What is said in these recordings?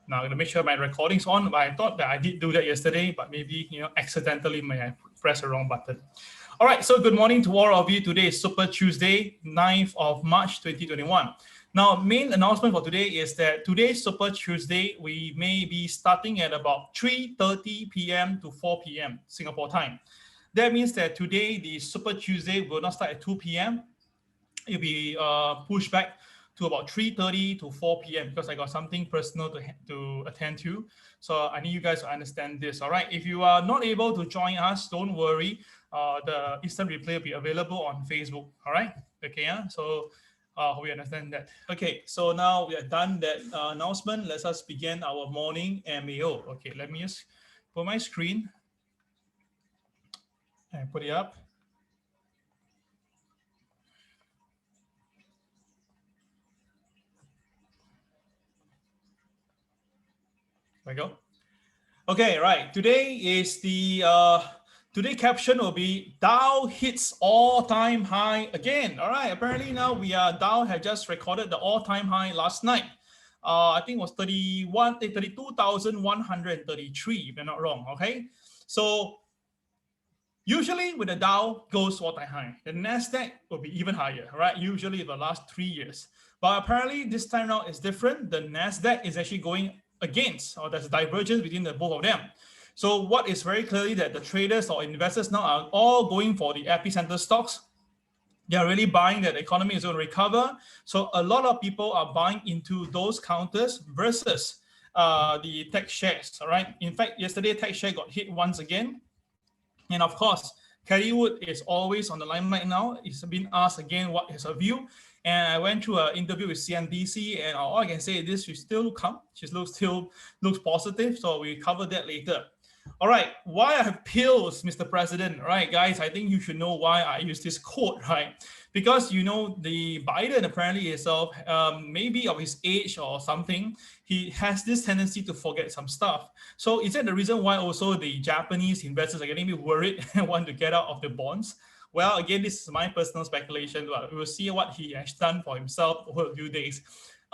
Now I'm going to make sure my recording's on, but I thought that I did do that yesterday, but maybe, accidentally may have pressed the wrong button. All right, so good morning to all of you. Today is Super Tuesday, 9th of March, 2021. Now, main announcement for today is that today's Super Tuesday, we may be starting at about 3:30 p.m. to 4 p.m. Singapore time. That means that today, the Super Tuesday will not start at 2 p.m. It'll be pushed back to about 3:30 to 4 p.m. because I got something personal to attend to. So I need you guys to understand this, all right? If you are not able to join us, don't worry. The instant replay will be available on Facebook, all right? Okay, yeah? So hope you understand that. Okay, so now we are done that announcement. Let us begin our morning MAO. Okay, let me just put my screen and put it up. There we go. Okay, right. Today is the today caption will be Dow hits all-time high again. All right. Apparently now Dow had just recorded the all-time high last night. I think it was 32,133, if I'm not wrong. Okay. So usually when the Dow goes all-time high, the NASDAQ will be even higher, right? Usually the last 3 years. But apparently this time around is different. The NASDAQ is actually going against, or there's a divergence between the both of them. So what is very clearly that the traders or investors now are all going for the epicenter stocks. They are really buying that the economy is going to recover. So a lot of people are buying into those counters versus the tech shares, all right? In fact, yesterday tech share got hit once again. And of course, Cathie Wood is always on the limelight now. It's been asked again what is her view. And I went through an interview with CNBC, and all I can say is this: she still calm. She still looks positive. So we cover that later. All right, why I have pills, Mr. President? All right, guys, I think you should know why I use this quote, right? Because the Biden apparently itself, maybe of his age or something, he has this tendency to forget some stuff. So is that the reason why also the Japanese investors are getting a bit worried and want to get out of the bonds? Well, again, this is my personal speculation, but we will see what he has done for himself over a few days.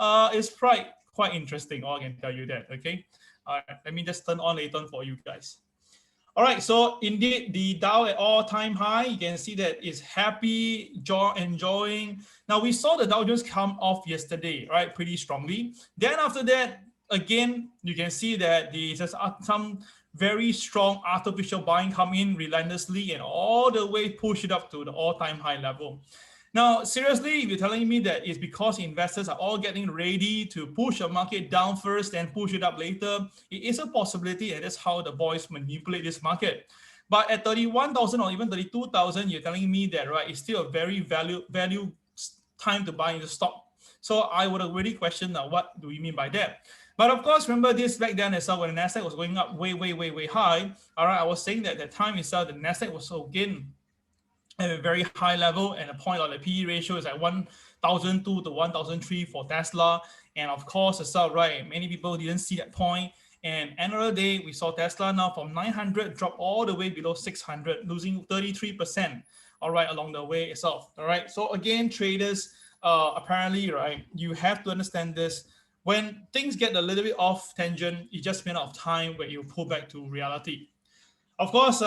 It's quite interesting, all I can tell you that, okay? All right, let me just turn on later on for you guys. All right, so indeed, the Dow at all-time high, you can see that it's happy, enjoying. Now, we saw the Dow Jones come off yesterday, right, pretty strongly. Then after that, again, you can see that there's some very strong artificial buying come in relentlessly and all the way push it up to the all-time high level. Now, seriously, if you're telling me that it's because investors are all getting ready to push the market down first and push it up later, it is a possibility, and that's how the boys manipulate this market. But at 31,000 or even 32,000, you're telling me that, right, it's still a very value time to buy into stock. So I would have really questioned now, what do we mean by that? But of course, remember this back then itself when the NASDAQ was going up way high. All right, I was saying that at the time itself, the NASDAQ was again at a very high level, and the point on the PE ratio is at 1,002 to 1,003 for Tesla. And of course, itself, right, many people didn't see that point. And end of the day, we saw Tesla now from 900 drop all the way below 600, losing 33%. All right, along the way itself. All right, so again, traders, apparently, right, you have to understand this. When things get a little bit off tangent, it's just a matter of time where you pull back to reality. Of course,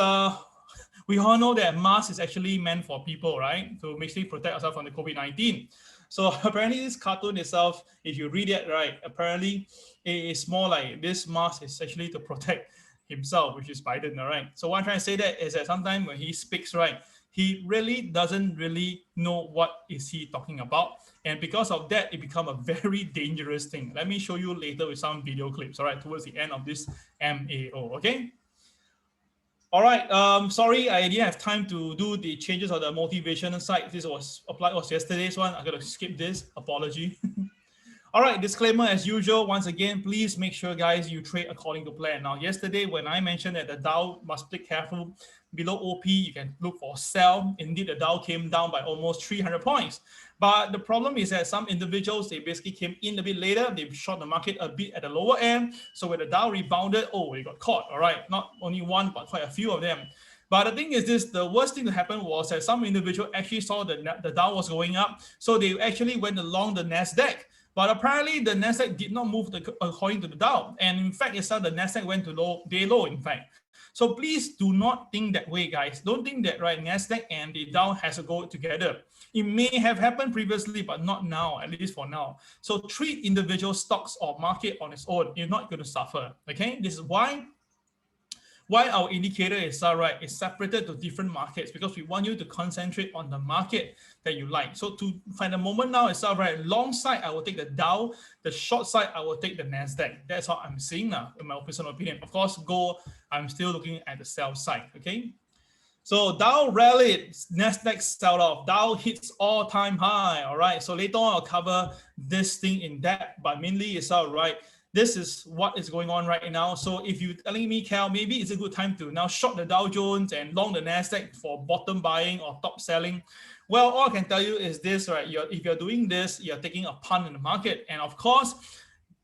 we all know that mask is actually meant for people, right? To basically protect ourselves from the COVID-19. So apparently this cartoon itself, if you read it right, apparently it is more like this mask is actually to protect himself, which is Biden, all right? So what I'm trying to say that is that sometimes when he speaks, right, he really doesn't really know what is he talking about. And because of that, it becomes a very dangerous thing. Let me show you later with some video clips, all right, towards the end of this MAO, okay? All right, sorry, I didn't have time to do the changes of the motivation side. This was yesterday's one. I'm gonna skip this, apology. All right, disclaimer as usual. Once again, please make sure, guys, you trade according to plan. Now, yesterday when I mentioned that the Dow must be careful, below OP, you can look for sell. Indeed, the Dow came down by almost 300 points. But the problem is that some individuals, they basically came in a bit later. They short the market a bit at the lower end. So when the Dow rebounded, oh, they got caught, all right? Not only one, but quite a few of them. But the thing is this, the worst thing that happened was that some individual actually saw the Dow was going up. So they actually went along the NASDAQ. But apparently the NASDAQ did not move according to the Dow. And in fact, itself, the NASDAQ went to day low, in fact. So please do not think that way, guys. Don't think that, right, NASDAQ and the Dow has to go together. It may have happened previously, but not now, at least for now. So treat individual stocks or market on its own. You're not going to suffer, okay? This is why our indicator is separated to different markets, because we want you to concentrate on the market that you like. So to find a moment now, it's long side, I will take the Dow. The short side, I will take the NASDAQ. That's how I'm seeing now, in my personal opinion. Of course, gold, I'm still looking at the sell side, okay? So Dow rallied, NASDAQ sell off. Dow hits all-time high, all right? So later on, I'll cover this thing in depth, but mainly it's this is what is going on right now. So if you're telling me, Cal, maybe it's a good time to now short the Dow Jones and long the NASDAQ for bottom buying or top selling. Well, all I can tell you is this, right? If you're doing this, you're taking a punt in the market. And of course,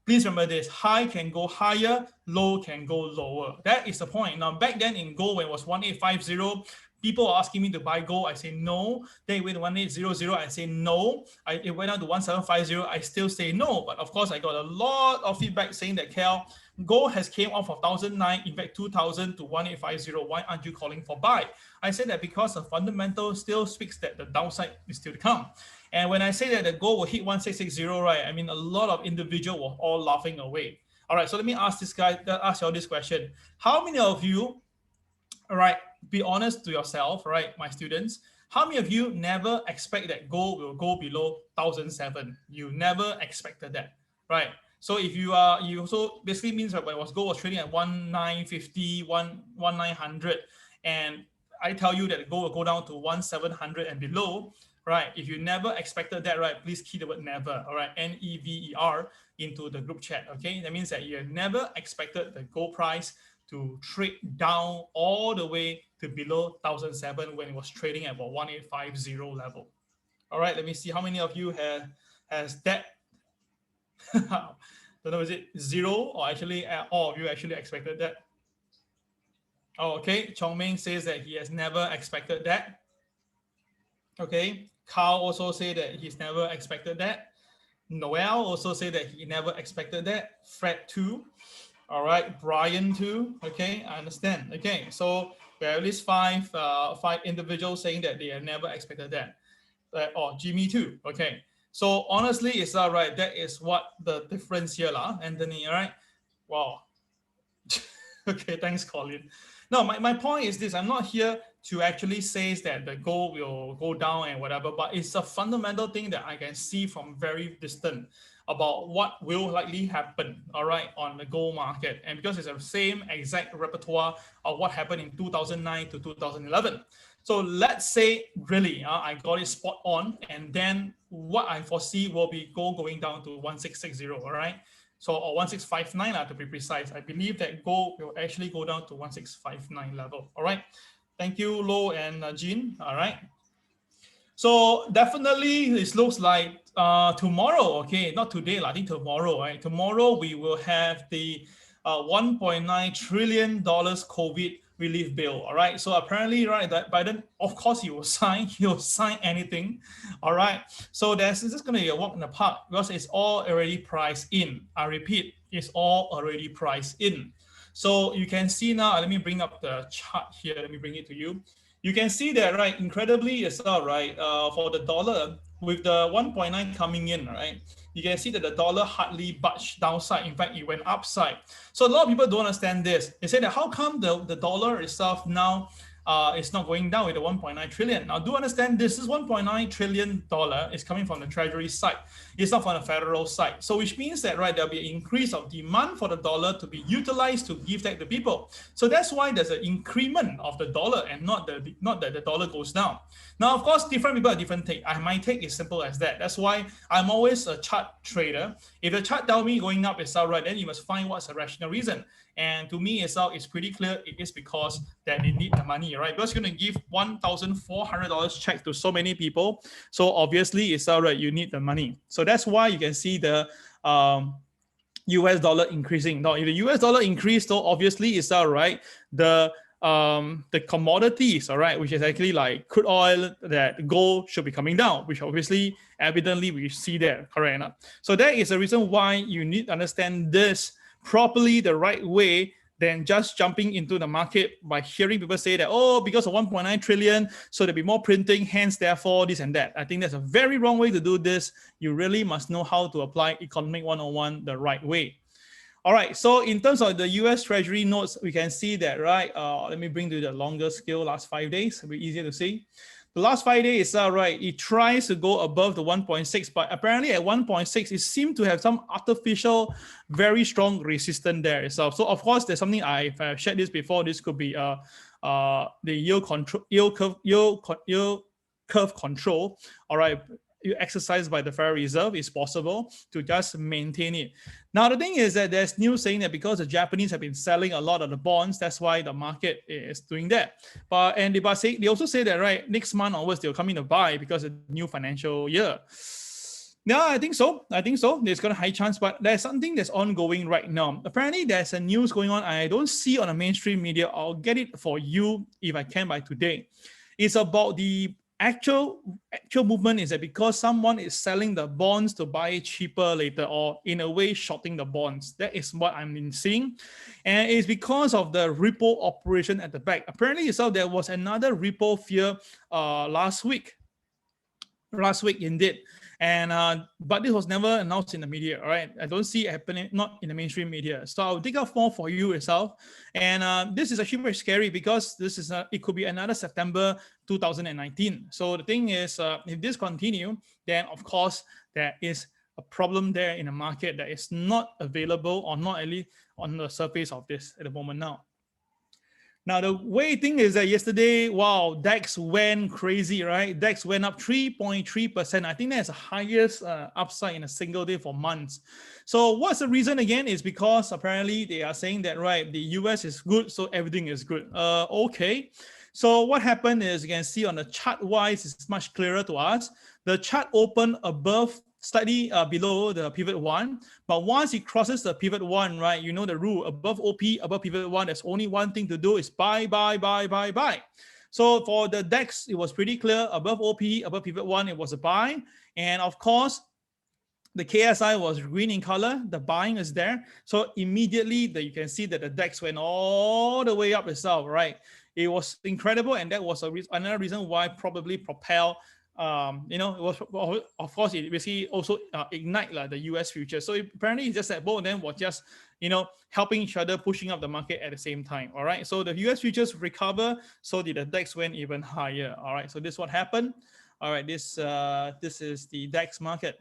please remember this, high can go higher, low can go lower. That is the point. Now, back then in gold, when it was 1850, people are asking me to buy gold. I say no. Then it went to 1800. I say no. It went down to 1750. I still say no. But of course, I got a lot of feedback saying that, Cal, gold has came off of 1009, in fact 2000 to 1850. Why aren't you calling for buy? I say that because the fundamental still speaks that the downside is still to come. And when I say that the gold will hit 1660, right, I mean a lot of individuals were all laughing away. All right, so let me ask you all this question. How many of you, all right, be honest to yourself, right, my students, how many of you never expect that gold will go below 1007? You never expected that, right? So if you also basically means that when gold was trading at 1950, 1900, and I tell you that gold will go down to 1700 and below, right? If you never expected that, right, please key the word never, all right, NEVER into the group chat, okay? That means that you never expected the gold price to trade down all the way to below 1007 when it was trading at about 1850 level. All right, let me see how many of you has that. Don't know, is it zero or actually all of you actually expected that? Oh, okay, Chong Ming says that he has never expected that. Okay, Carl also said that he's never expected that. Noel also said that he never expected that. Fred too. All right, Brian too. Okay, I understand. Okay, so we have at least five individuals saying that they have never expected that. Or Jimmy too. Okay, so honestly, it's all right. That is what the difference here, Anthony. All right. Wow. Okay, thanks, Colin. No, my point is this. I'm not here to actually say that the gold will go down and whatever, but it's a fundamental thing that I can see from very distant about what will likely happen, all right, on the gold market. And because it's the same exact repertoire of what happened in 2009 to 2011. So let's say really I got it spot on, and then what I foresee will be gold going down to 1660, all right? So, or 1659 to be precise. I believe that gold will actually go down to 1659 level, all right? Thank you, Lo and Jean, all right? So definitely this looks like tomorrow, okay, not today, I think tomorrow, right? Tomorrow we will have the $1.9 trillion COVID relief bill, all right? So apparently, right, that Biden, of course, he'll sign anything, all right? So this is going to be a walk in the park because it's all already priced in. I repeat, it's all already priced in. So you can see now, let me bring up the chart here. Let me bring it to you. You can see that, right, incredibly as well, right, for the dollar, with the 1.9 coming in, right, you can see that the dollar hardly budged downside. In fact, it went upside. So a lot of people don't understand this. They say that how come the dollar itself now is not going down with the 1.9 trillion? Now, do understand this is $1.9 trillion is coming from the Treasury side. It's not from the federal side. So which means that, right, there'll be an increase of demand for the dollar to be utilized to give that to people. So that's why there's an increment of the dollar and not that the dollar goes down. Now, of course, different people have different take. My take is simple as that. That's why I'm always a chart trader. If the chart tells me going up is all right, then you must find what's a rational reason. And to me, it's pretty clear. It is because that they need the money, right? Because you're going to give $1,400 check to so many people. So obviously, it's all right. You need the money. So that's why you can see the US dollar increasing. Now, if the US dollar increased, though, obviously, it's all right. The the commodities, all right, which is actually like crude oil, that gold should be coming down, which obviously, evidently, we see there, correct enough. So that is the reason why you need to understand this properly, the right way, than just jumping into the market by hearing people say that, oh, because of 1.9 trillion, so there'll be more printing, hence, therefore, this and that. I think that's a very wrong way to do this. You really must know how to apply Economic 101 the right way. All right, so in terms of the US Treasury notes, we can see that, right? Let me bring to the longer scale, last 5 days, it'll be easier to see. The last 5 days, right, it tries to go above the 1.6, but apparently at 1.6, it seemed to have some artificial, very strong resistance there itself. So of course, there's something I've shared this before. This could be the yield curve control. All right, exercised by the Federal Reserve is possible to just maintain it. Now, the thing is that there's news saying that because the Japanese have been selling a lot of the bonds, that's why the market is doing that. They also say that, right, next month onwards, they'll come in to buy because of the new financial year. Yeah, I think so. There's got a high chance, but there's something that's ongoing right now. Apparently, there's a news going on. I don't see on the mainstream media. I'll get it for you if I can by today. It's about the actual movement is that because someone is selling the bonds to buy it cheaper later, or in a way shorting the bonds. That is what I'm seeing. And it's because of the repo operation at the back. Apparently, so there was another repo fear last week indeed. And but this was never announced in the media, all right? I don't see it happening, not in the mainstream media. So I'll dig up more for you yourself. And this is actually very scary because this is it could be another September 2019. So the thing is, if this continue, then of course there is a problem there in the market that is not available, or not at least on the surface of this at the moment now. Now, the way thing is that yesterday, wow, DAX went crazy, right? DAX went up 3.3%. I think that's the highest upside in a single day for months. So what's the reason again? Is because apparently they are saying that, right, the US is good, so everything is good. Okay. So what happened is, you can see on the chart wise, it's much clearer to us. The chart opened above, slightly below the pivot one, but once it crosses the pivot one, right, you know the rule, above OP, above pivot one, there's only one thing to do, is buy. So for the DAX, it was pretty clear, above OP, above pivot one, it was a buy. And of course, the KSI was green in color, the buying is there. So immediately you can see that the DAX went all the way up itself, right? It was incredible, and that was another reason why probably propel it was, of course, it basically also ignite the US futures. So apparently it's just that both of them were just, helping each other, pushing up the market at the same time. All right. So the US futures recover, so did the DAX went even higher. All right. So this is what happened. All right. This is the DAX market.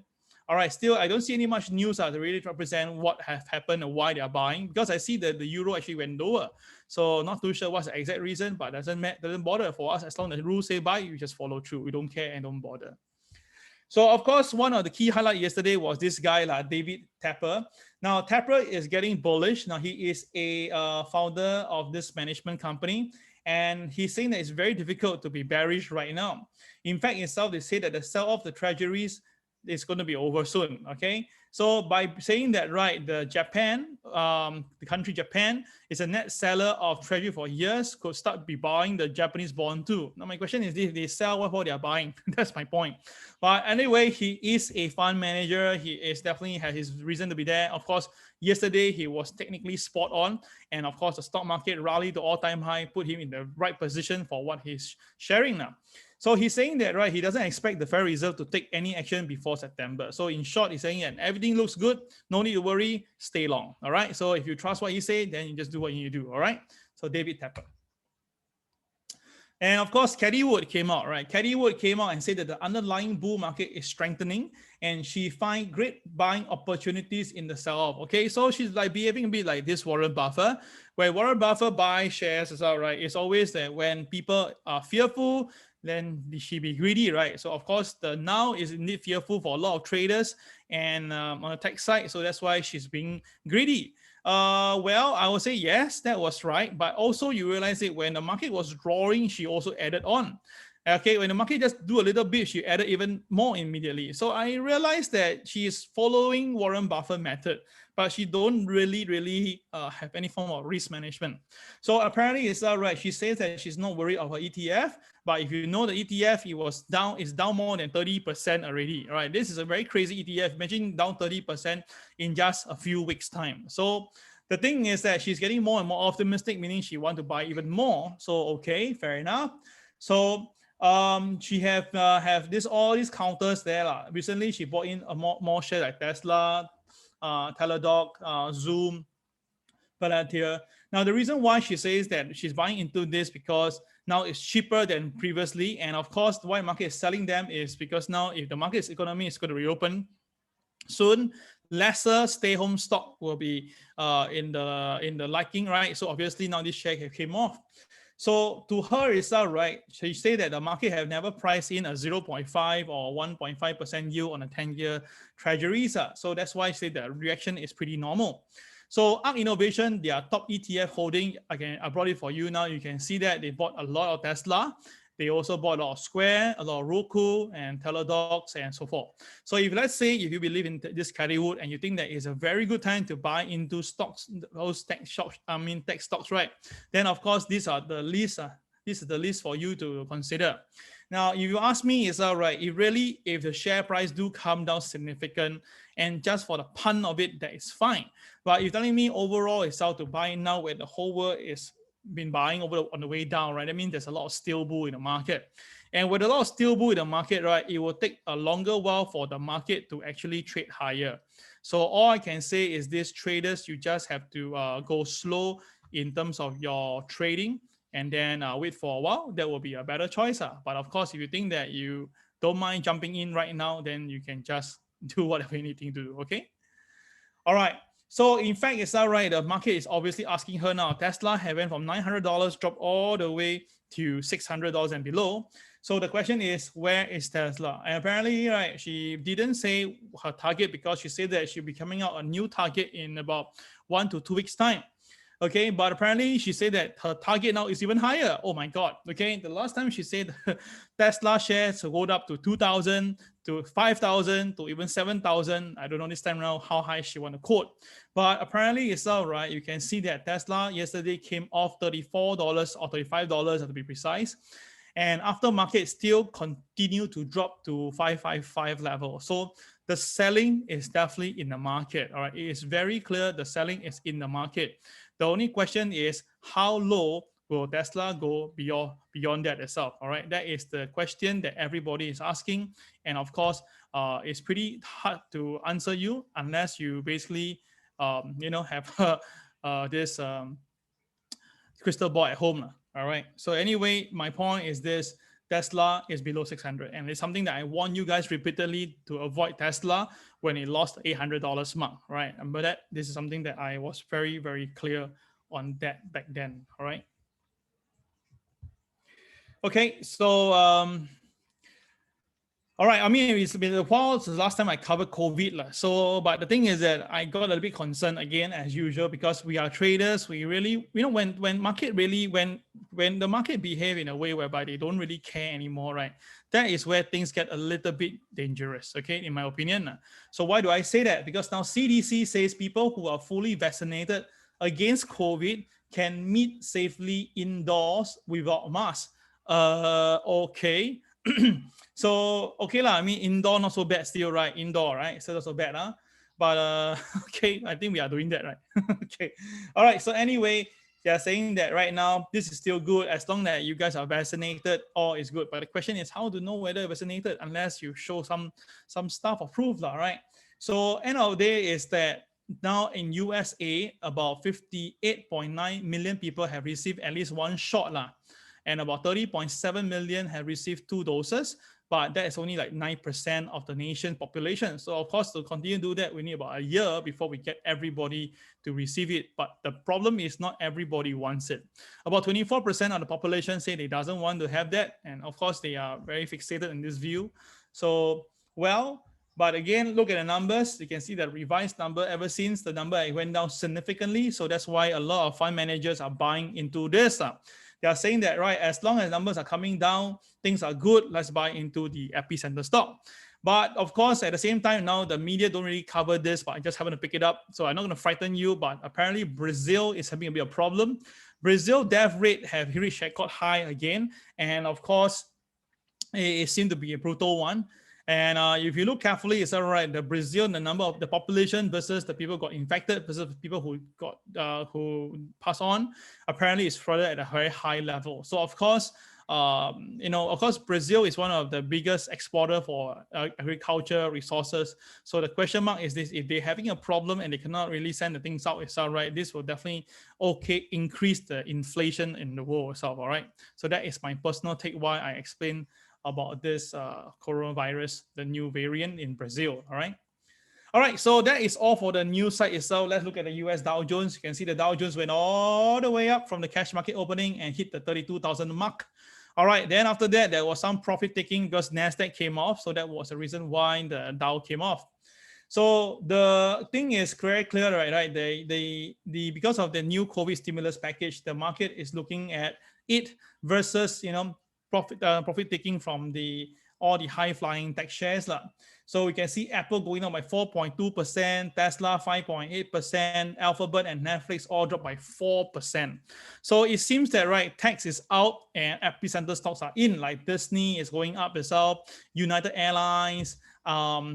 All right, still, I don't see any much news to really represent what has happened and why they are buying, because I see that the euro actually went lower. So not too sure what's the exact reason, but doesn't bother for us. As long as the rules say buy, you just follow through. We don't care and don't bother. So of course, one of the key highlights yesterday was this guy, David Tepper. Now, Tepper is getting bullish. Now, he is a founder of this management company, and he's saying that it's very difficult to be bearish right now. In fact, itself, they say that the sell-off the treasuries is going to be over soon. Okay, so by saying that, right, the country Japan is a net seller of treasury for years, could start be buying the Japanese bond too. Now my question is, if they sell, what they are buying? That's my point. But anyway, he is a fund manager. He is definitely has his reason to be there. Of course, yesterday he was technically spot on, and of course the stock market rallied to all-time high, put him in the right position for what he's sharing now. So he's saying that, right, he doesn't expect the Federal Reserve to take any action before September. So in short, he's saying that everything looks good, no need to worry, stay long. All right. So if you trust what he say, then you just do what you need to do. All right. So David Tepper. And of course, Cathie Wood came out, right? Cathie Wood came out and said that the underlying bull market is strengthening, and she finds great buying opportunities in the sell-off. Okay, so she's like behaving a bit like this Warren Buffett, where Warren Buffett buys shares as well, right? It's always that when people are fearful, then she be greedy, right? So of course, the now is indeed fearful for a lot of traders and on the tech side. So that's why she's being greedy. Well, I would say yes, that was right. But also you realize it when the market was roaring, she also added on. Okay, when the market just do a little bit, she added even more immediately. So I realized that she is following Warren Buffett method, but she don't really have any form of risk management. So apparently it's all right. She says that she's not worried of her ETF, but if you know the ETF, it's down more than 30% already. Right, this is a very crazy ETF. Imagine down 30% in just a few weeks' time. So the thing is that she's getting more and more optimistic, meaning she want to buy even more. So okay, fair enough. So she have all these counters there. Recently, she bought in a more shares like Tesla, Teladoc, Zoom, Palantir. Now, the reason why she says that she's buying into this because now it's cheaper than previously. And of course, why the market is selling them is because now if the market's economy is going to reopen soon, lesser stay-home stock will be in the liking, right? So obviously now this share came off. So to her, it's all right. She said that the market have never priced in a 0.5 or 1.5% yield on a 10-year treasuries. So that's why I say the reaction is pretty normal. So ARK Innovation, their top ETF holding, again, I brought it for you now. You can see that they bought a lot of Tesla. They also bought a lot of Square, a lot of Roku, and Teladocs, and so forth. So if let's say if you believe in this Cathie Wood and you think that it's a very good time to buy into stocks, those tech stocks, right? Then of course these are the list. This is the list for you to consider. Now, if you ask me, it's all right. If the share price do come down significant, and just for the pun of it, that is fine. But if you're telling me overall it's out to buy now when the whole world is been buying on the way down, right? I mean, there's a lot of steel bull in the market. And with a lot of steel bull in the market, right, it will take a longer while for the market to actually trade higher. So all I can say is this, traders, you just have to go slow in terms of your trading and then wait for a while. That will be a better choice. But of course, if you think that you don't mind jumping in right now, then you can just do whatever you need to do, okay? All right. So in fact, it's all right. The market is obviously asking her now. Tesla have went from $900, dropped all the way to $600 and below. So the question is, where is Tesla? And apparently, right, she didn't say her target because she said that she'll be coming out a new target in about 1 to 2 weeks time. Okay, but apparently she said that her target now is even higher. Oh my God. Okay, the last time she said Tesla shares go up to 2,000 to 5,000 to even 7,000. I don't know this time around how high she want to quote, but apparently it's all right. You can see that Tesla yesterday came off $34 or $35 to be precise. And after market still continue to drop to 555 level. So the selling is definitely in the market. All right, it is very clear the selling is in the market. The only question is how low will Tesla go beyond that itself? All right, that is the question that everybody is asking. And of course, it's pretty hard to answer you unless you basically, have this crystal ball at home. All right. So anyway, my point is this. Tesla is below 600. And it's something that I warn you guys repeatedly to avoid Tesla when it lost $800 mark, right? And but this is something that I was very, very clear on that back then, all right? Okay, so all right, I mean, it's been a while since the last time I covered COVID. So, but the thing is that I got a little bit concerned again, as usual, because we are traders. We really, when market really, when the market behave in a way whereby they don't really care anymore, right? That is where things get a little bit dangerous, okay, in my opinion. So why do I say that? Because now CDC says people who are fully vaccinated against COVID can meet safely indoors without masks. Okay. So okay lah. I mean, indoor not so bad still, right? Indoor, right? So not so bad, huh? But okay, I think we are doing that, right? Okay. All right. So anyway, they are saying that right now this is still good as long as you guys are vaccinated. All is good. But the question is how to know whether you're vaccinated unless you show some stuff of proof, lah, right? So end of the day is that now in USA about 58.9 million people have received at least one shot, lah. And about 30.7 million have received 2 doses, but that is only like 9% of the nation's population. So of course, to continue to do that, we need about a year before we get everybody to receive it. But the problem is not everybody wants it. About 24% of the population say they doesn't want to have that. And of course, they are very fixated in this view. So, well, but again, look at the numbers. You can see the revised number ever since the number went down significantly. So that's why a lot of fund managers are buying into this. They are saying that, right, as long as numbers are coming down, things are good, let's buy into the epicenter stock. But of course, at the same time, now the media don't really cover this, but I just happen to pick it up. So I'm not going to frighten you, but apparently Brazil is having a bit of problem. Brazil death rate have reached record high again. And of course, it seemed to be a brutal one. And if you look carefully, it's all right. The Brazil, the number of the population versus the people got infected versus the people who got who pass on, apparently is further at a very high level. So of course, of course, Brazil is one of the biggest exporter for agriculture resources. So the question mark is this: if they're having a problem and they cannot really send the things out itself, right? This will definitely increase the inflation in the world itself. All right. So that is my personal take why I explain about this coronavirus, the new variant in Brazil. All right. All right, so that is all for the news side itself. Let's look at the US Dow Jones. You can see the Dow Jones went all the way up from the cash market opening and hit the 32,000 mark. All right, then after that, there was some profit taking because NASDAQ came off. So that was the reason why the Dow came off. So the thing is very clear, right? Because of the new COVID stimulus package, the market is looking at it versus, profit taking from all the high flying tech shares. So we can see Apple going up by 4.2%, Tesla 5.8%, Alphabet and Netflix all dropped by 4%. So it seems that, right, tech is out and epicenter stocks are in, like Disney is going up itself, United Airlines, all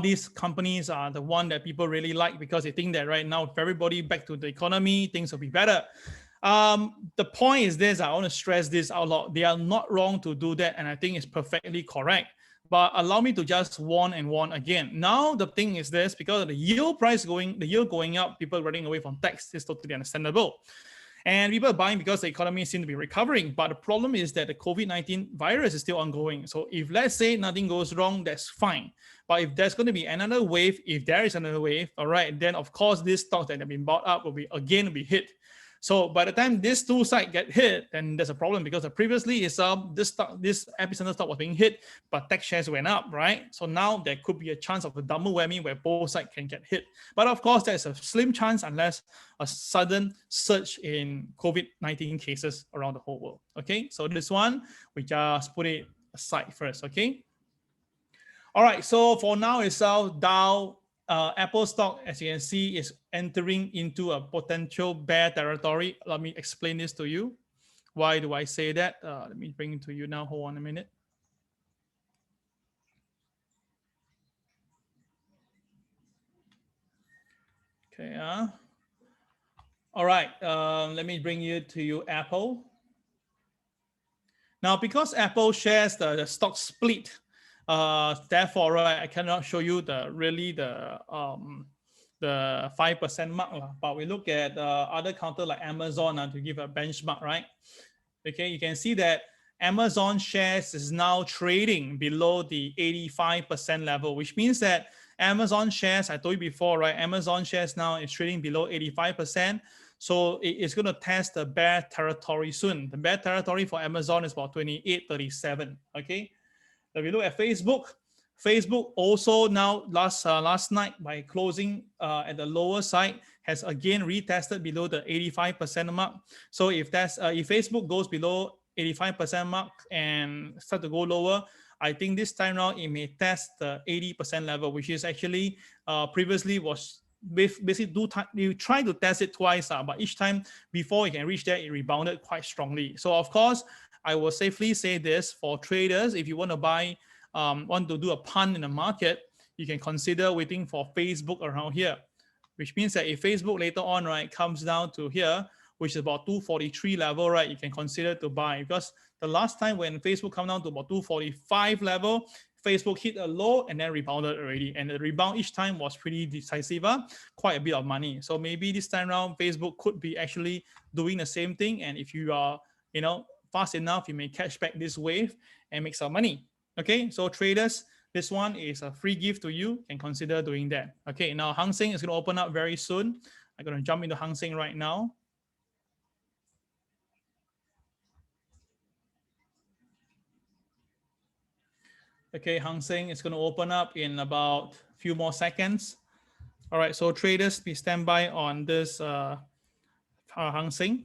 these companies are the one that people really like because they think that right now, if everybody back to the economy, things will be better. The point is this, I want to stress this out loud. They are not wrong to do that, and I think it's perfectly correct. But allow me to just warn again. Now the thing is this, because of the yield going up, people running away from tax is totally understandable. And people are buying because the economy seems to be recovering. But the problem is that the COVID-19 virus is still ongoing. So if let's say nothing goes wrong, that's fine. But if there's going to be another wave, if there is another wave, all right, then of course these stocks that have been bought up will be hit. So by the time these two sides get hit, then there's a problem because previously this epicenter stock was being hit, but tech shares went up, right? So now there could be a chance of a double whammy where both sides can get hit. But of course, there's a slim chance unless a sudden surge in COVID-19 cases around the whole world. Okay, so this one, we just put it aside first, okay? All right, so for now itself, Dow, Apple stock, as you can see, is entering into a potential bear territory. Let me explain this to you. Why do I say that? Let me bring it to you now. Hold on a minute. Okay. All right. Let me bring you Apple. Now, because Apple shares the stock split, therefore, right, I cannot show you the 5% mark, but we look at other counter like Amazon to give a benchmark, right? Okay, you can see that Amazon shares is now trading below the 85% level, which means that Amazon shares, I told you before, right? Amazon shares now is trading below 85%. So it's going to test the bear territory soon. The bear territory for Amazon is about 28.37. Okay. If you look at Facebook also now last night by closing at the lower side has again retested below the 85% mark. So if Facebook goes below 85% mark and start to go lower, I think this time around it may test the 80% level, which is actually previously was basically you try to test it twice, but each time before you can reach there, it rebounded quite strongly. So of course, I will safely say this for traders: if you want to buy, want to do a punt in the market, you can consider waiting for Facebook around here, which means that if Facebook later on, right, comes down to here, which is about 243 level, right, you can consider to buy, because the last time when Facebook come down to about 245 level, Facebook hit a low and then rebounded already. And the rebound each time was pretty decisive, quite a bit of money. So maybe this time around, Facebook could be actually doing the same thing. And if you are, fast enough, you may catch back this wave and make some money. Okay, so traders, this one is a free gift to you. And consider doing that. Okay, now Hang Seng is going to open up very soon. I'm going to jump into Hang Seng right now. Okay, Hang Seng is going to open up in about a few more seconds. All right, so traders, please stand by on this Hang Seng.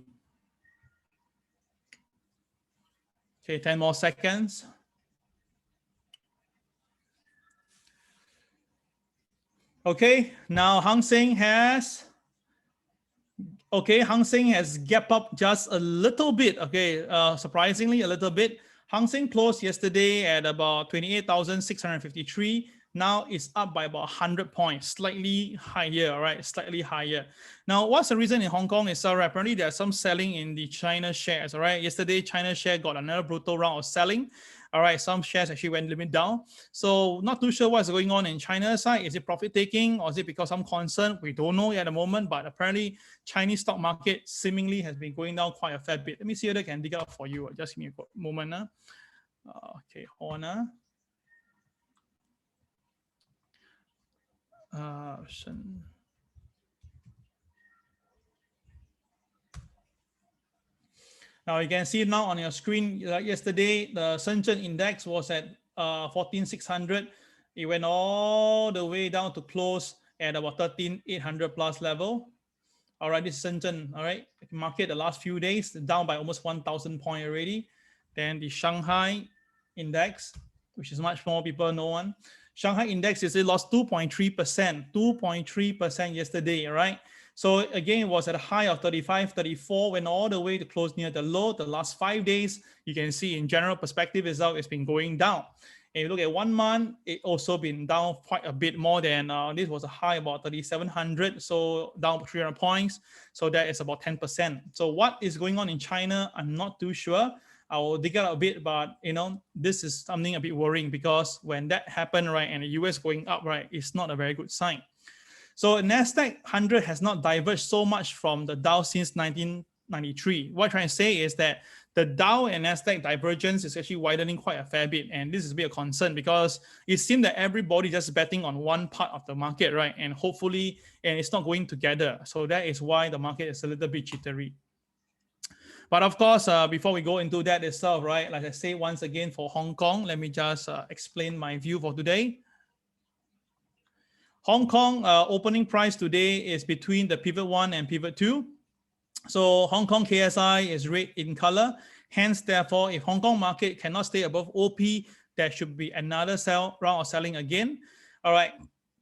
Okay, 10 more seconds. Okay, now Hang Seng has gap up just a little bit. Okay, surprisingly a little bit. Hang Seng closed yesterday at about 28,653. Now it's up by about 100 points, slightly higher, right? Slightly higher. Now, what's the reason in Hong Kong is apparently there's some selling in the China shares, all right? Yesterday, China share got another brutal round of selling. All right, some shares actually went a little bit down. So not too sure what's going on in China's side. Is it profit taking or is it because some concern? We don't know at the moment, but apparently Chinese stock market seemingly has been going down quite a fair bit. Let me see whether I can dig out for you. Just give me a moment. Okay, hold on. Now you can see now on your screen, like yesterday, the Shenzhen Index was at 14,600. It went all the way down to close at about 13,800 plus level. All right, this is Shenzhen, all right. Market the last few days, down by almost 1,000 points already. Then the Shanghai Index, which is much more people know one. Shanghai Index is lost 2.3%, 2.3% yesterday, all right. So again, it was at a high of 35, 34, went all the way to close near the low. The last 5 days, you can see in general perspective itself, it's been going down. And you look at 1 month, it also been down quite a bit more than, this was a high about 3,700, so down 300 points. So that is about 10%. So what is going on in China, I'm not too sure. I will dig out a bit, but this is something a bit worrying because when that happened, right, and the US going up, right, it's not a very good sign. So NASDAQ 100 has not diverged so much from the Dow since 1993. What I'm trying to say is that the Dow and NASDAQ divergence is actually widening quite a fair bit. And this is a bit of concern because it seems that everybody just betting on one part of the market, right? And hopefully, and it's not going together. So that is why the market is a little bit jittery. But of course, before we go into that itself, right, like I say once again for Hong Kong, let me just explain my view for today. Hong Kong opening price today is between the pivot 1 and pivot 2. So Hong Kong KSI is red in color. Hence, therefore, if Hong Kong market cannot stay above OP, there should be another round of selling again. All right,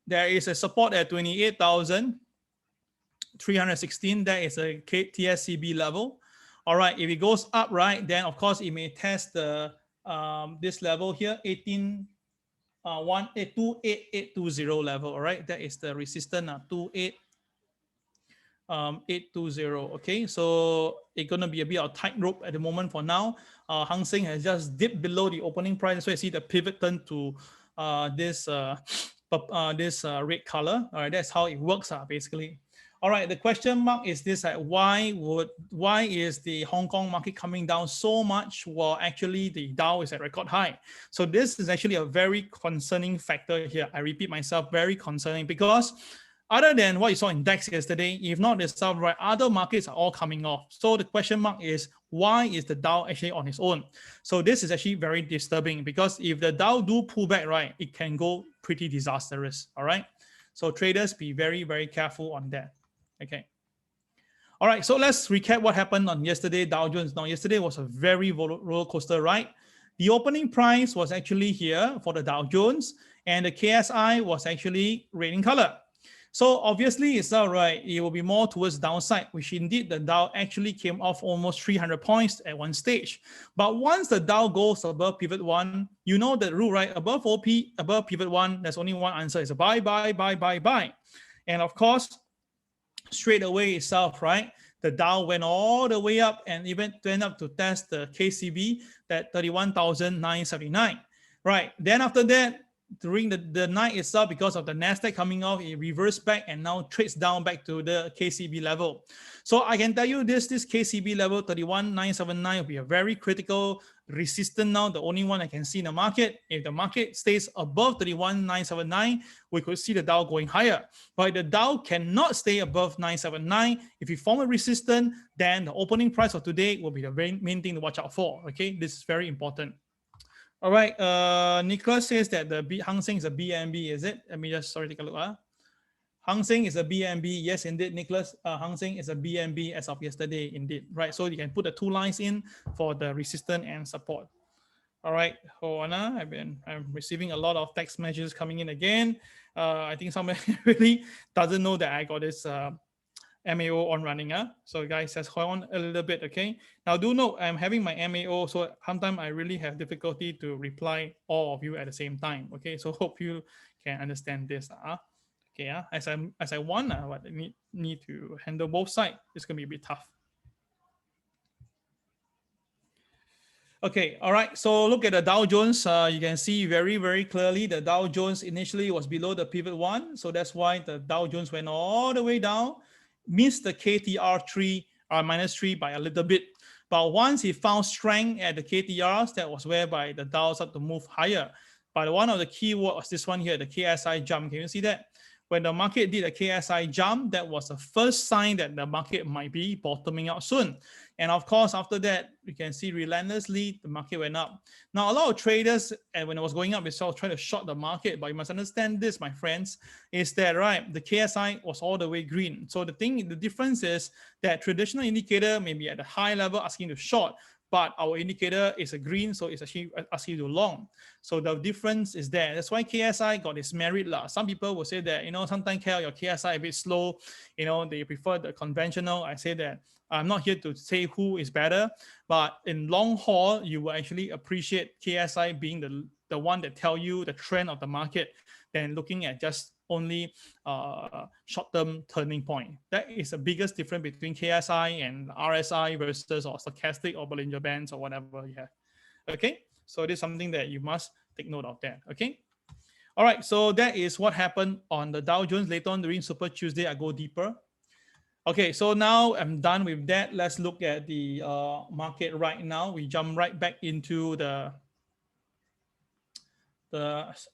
there is a support at 28,316. That is a TSCB level. All right, if it goes up, right, then of course it may test the this level here, 28820 level. All right, that is the resistance 28820. Okay, so it's gonna be a bit of tightrope at the moment for now. Hang Seng has just dipped below the opening price, so you see the pivot turn to this red color. All right, that's how it works basically. All right, the question mark is this: why is the Hong Kong market coming down so much while actually the Dow is at record high? So this is actually a very concerning factor here. I repeat myself, very concerning, because other than what you saw in DAX yesterday, if not the stuff, right, other markets are all coming off. So the question mark is, why is the Dow actually on its own? So this is actually very disturbing because if the Dow do pull back, right, it can go pretty disastrous. All right. So traders be very, very careful on that. Okay. All right. So let's recap what happened on yesterday, Dow Jones. Now, yesterday was a very roller coaster ride. The opening price was actually here for the Dow Jones, and the KSI was actually red in color. So obviously it's all right. It will be more towards downside, which indeed the Dow actually came off almost 300 points at one stage. But once the Dow goes above pivot 1, you know the rule, right? Above OP, above pivot 1, there's only one answer. It's a buy, buy, buy, buy, buy. And of course, straight away itself, right? The Dow went all the way up and even went up to test the KCB at 31,979. Right. Then after that, during the night itself, because of the NASDAQ coming off, it reversed back and now trades down back to the KCB level. So I can tell you this KCB level 31,979 will be a very critical resistance now, the only one I can see in the market. If the market stays above 31,979, we could see the Dow going higher. But if the Dow cannot stay above 979, if you form a resistance, then the opening price of today will be the main thing to watch out for. Okay, this is very important. All right, Nicholas says that the Hang Seng is a BNB, is it? Let me just take a look. Hang Seng is a BNB. Yes, indeed, Nicholas. Hang Seng is a BNB as of yesterday, indeed. Right. So you can put the 2 lines in for the resistance and support. All right, hold on. I'm receiving a lot of text messages coming in again. I think somebody really doesn't know that I got this MAO on running. So guys, just hold on a little bit, okay? Now do note I'm having my MAO, so sometimes I really have difficulty to reply all of you at the same time. Okay, so hope you can understand this. Okay, as I want, but I need to handle both sides. It's gonna be a bit tough. Okay, all right. So look at the Dow Jones. You can see very, very clearly the Dow Jones initially was below the pivot 1. So that's why the Dow Jones went all the way down, missed the KTR3 -3 by a little bit. But once it found strength at the KTRs, that was whereby the Dow started to move higher. But one of the key words was this one here, the KSI jump. Can you see that? When the market did a KSI jump, that was the first sign that the market might be bottoming out soon. And of course, after that, you can see relentlessly, the market went up. Now, a lot of traders, and when it was going up, they started trying to short the market. But you must understand this, my friends, is that, right, the KSI was all the way green. So the difference is that traditional indicator may be at a high level asking to short, but our indicator is a green, so it's actually asking to long. So the difference is there. That's why KSI got its merit. Some people will say that, sometimes your KSI a bit slow, they prefer the conventional. I say that I'm not here to say who is better, but in long haul, you will actually appreciate KSI being the one that tell you the trend of the market than looking at just only short-term turning point. That is the biggest difference between KSI and RSI versus or stochastic or Bollinger Bands or whatever you have. Okay, so this is something that you must take note of that. Okay, all right, so that is what happened on the Dow Jones. Later on during Super Tuesday, I go deeper. Okay, so now I'm done with that. Let's look at the market right now. We jump right back into the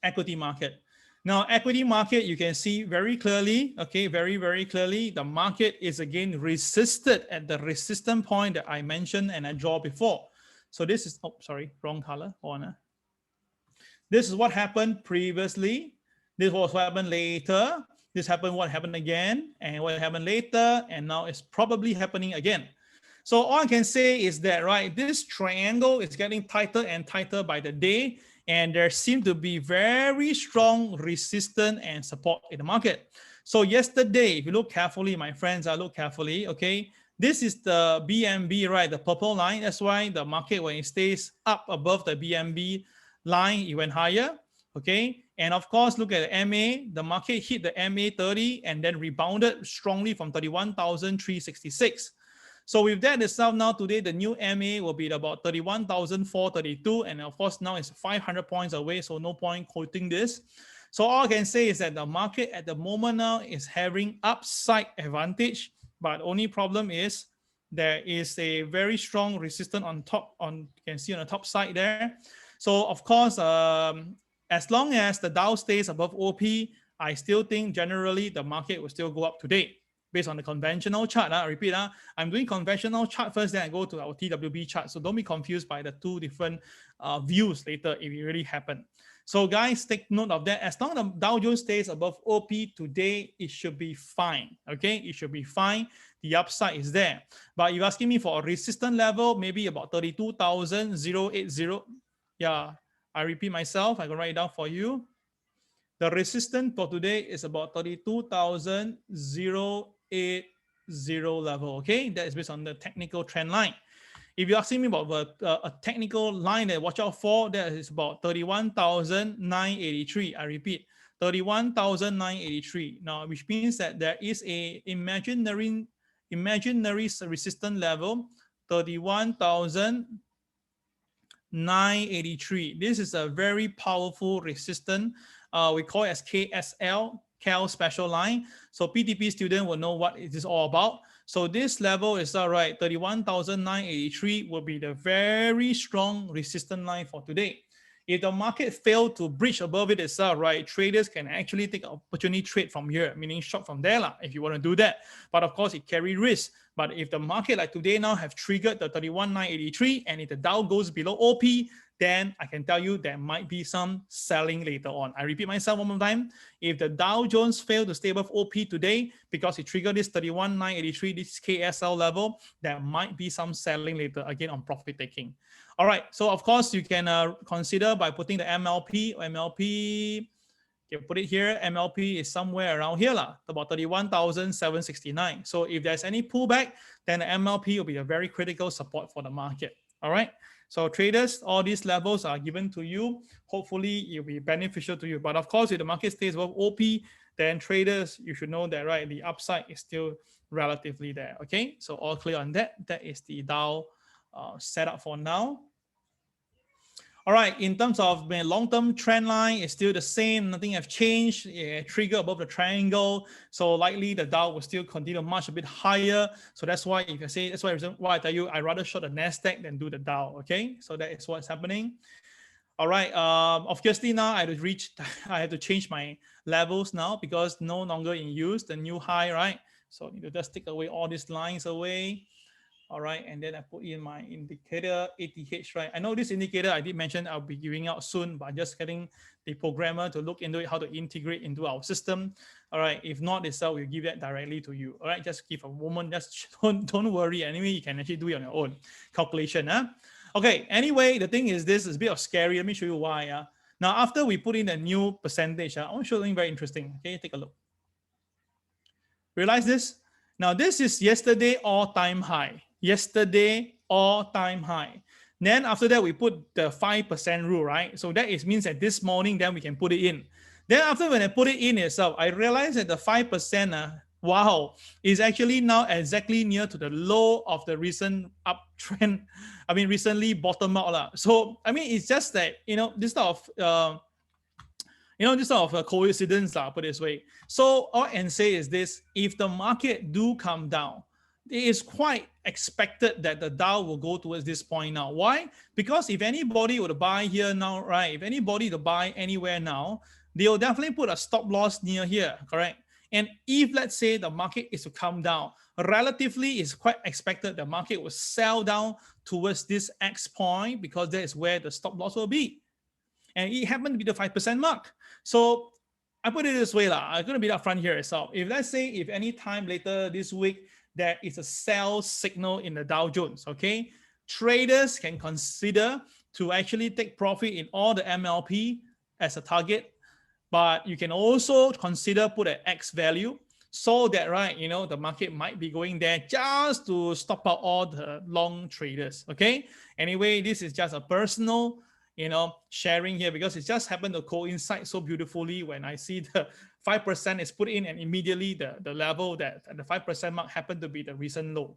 equity market. Now, equity market, you can see very clearly, okay, very, very clearly, the market is again resisted at the resistance point that I mentioned and I draw before. So this is, oh, sorry, wrong color. This is what happened previously. This was what happened later. This happened, what happened again, and what happened later, and now it's probably happening again. So all I can say is that, right, this triangle is getting tighter and tighter by the day, and there seems to be very strong resistance and support in the market. So yesterday, if you look carefully, my friends, I look carefully, okay, this is the BNB, right, the purple line. That's why the market, when it stays up above the BNB line, it went higher. Okay, and of course, look at the MA. The market hit the MA 30 and then rebounded strongly from 31,366. So with that itself, now today the new MA will be about 31,432, and of course now it's 500 points away, so no point quoting this. So all I can say is that the market at the moment now is having upside advantage, but only problem is there is a very strong resistance on top. You can see on the top side there. So of course, as long as the Dow stays above OP, I still think generally the market will still go up today based on the conventional chart. I repeat, I'm doing conventional chart first, then I go to our TWB chart. So don't be confused by the two different views later if it really happen. So guys, take note of that. As long as the Dow Jones stays above OP today, it should be fine. Okay, it should be fine. The upside is there. But if you're asking me for a resistance level, maybe about 32,080. Yeah. I repeat myself, I can write it down for you. The resistance for today is about 32,080 level, okay? That is based on the technical trend line. If you're asking me about a technical line that watch out for, that is about 31,983. I repeat, 31,983. Now, which means that there is a imaginary resistance level, 31,983. This is a very powerful resistance. We call it as KSL, Cal Special Line. So PTP student will know what it is all about. So this level is all right. 31,983 will be the very strong resistance line for today. If the market failed to breach above it itself, right, traders can actually take an opportunity trade from here, meaning short from there if you want to do that. But of course, it carry risk. But if the market like today now have triggered the 31,983, and if the Dow goes below OP, then I can tell you there might be some selling later on. I repeat myself one more time. If the Dow Jones failed to stay above OP today because it triggered this 31,983, this KSL level, there might be some selling later again on profit taking. All right, so of course you can consider by putting the MLP. You put it here, MLP is somewhere around here, about 31,769. So if there's any pullback, then the MLP will be a very critical support for the market. All right. So traders, all these levels are given to you. Hopefully it will be beneficial to you. But of course, if the market stays above OP, then traders, you should know that, right, the upside is still relatively there. Okay. So all clear on that. That is the Dow setup for now. All right, in terms of the long-term trend line, it's still the same. Nothing has changed. Trigger above the triangle. So likely the Dow will still continue to march a bit higher. So that's why, if you say, that's why I tell you, I'd rather short the NASDAQ than do the Dow. Okay, so that is what's happening. All right, obviously now I have to change my levels now because no longer in use, the new high, right? So I need to just take away all these lines away. All right, and then I put in my indicator, ATH, right? I know this indicator I did mention I'll be giving out soon, but just getting the programmer to look into it, how to integrate into our system. All right, if not itself, we'll give that directly to you. All right, just give a moment, just don't worry. Anyway, you can actually do it on your own calculation. Huh? Okay, anyway, the thing is this is a bit of scary. Let me show you why. Now, after we put in a new percentage, I want to show you something very interesting. Okay, take a look. Realize this? Now, this is yesterday all-time high. Yesterday all-time high. Then after that, we put the 5% rule, right? So that means that this morning, then we can put it in. Then after when I put it in itself, I realized that the 5%, wow, is actually now exactly near to the low of the recent uptrend. I mean, recently bottom out. So, I mean, it's just that, this sort of, this sort of a coincidence, put it this way. So all I can say is this: if the market do come down, it is quite expected that the Dow will go towards this point now. Why? Because if anybody were to buy here now, right? If anybody to buy anywhere now, they will definitely put a stop loss near here, correct? And if let's say the market is to come down, relatively it's quite expected the market will sell down towards this X point because that is where the stop loss will be. And it happened to be the 5% mark. So I put it this way, I'm going to be upfront here itself. If let's say if any time later this week, there is a sell signal in the Dow Jones, okay? Traders can consider to actually take profit in all the MLP as a target, but you can also consider put an X value so that, right, the market might be going there just to stop out all the long traders, okay? Anyway, this is just a personal sharing here because it just happened to coincide so beautifully when I see the 5% is put in and immediately the level that the 5% mark happened to be the recent low.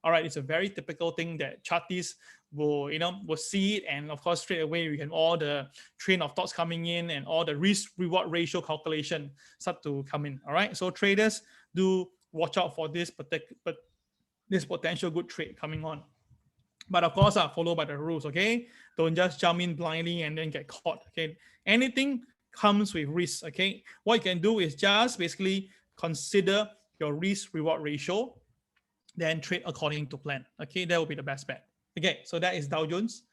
All right, it's a very typical thing that chartists will see it, and of course straight away we can all the train of thoughts coming in and all the risk reward ratio calculation start to come in. All right, so traders do watch out for this potential good trade coming on. But of course, follow by the rules, okay? Don't just jump in blindly and then get caught, okay? Anything comes with risk, okay? What you can do is just basically consider your risk-reward ratio, then trade according to plan, okay? That will be the best bet. Okay, so that is Dow Jones.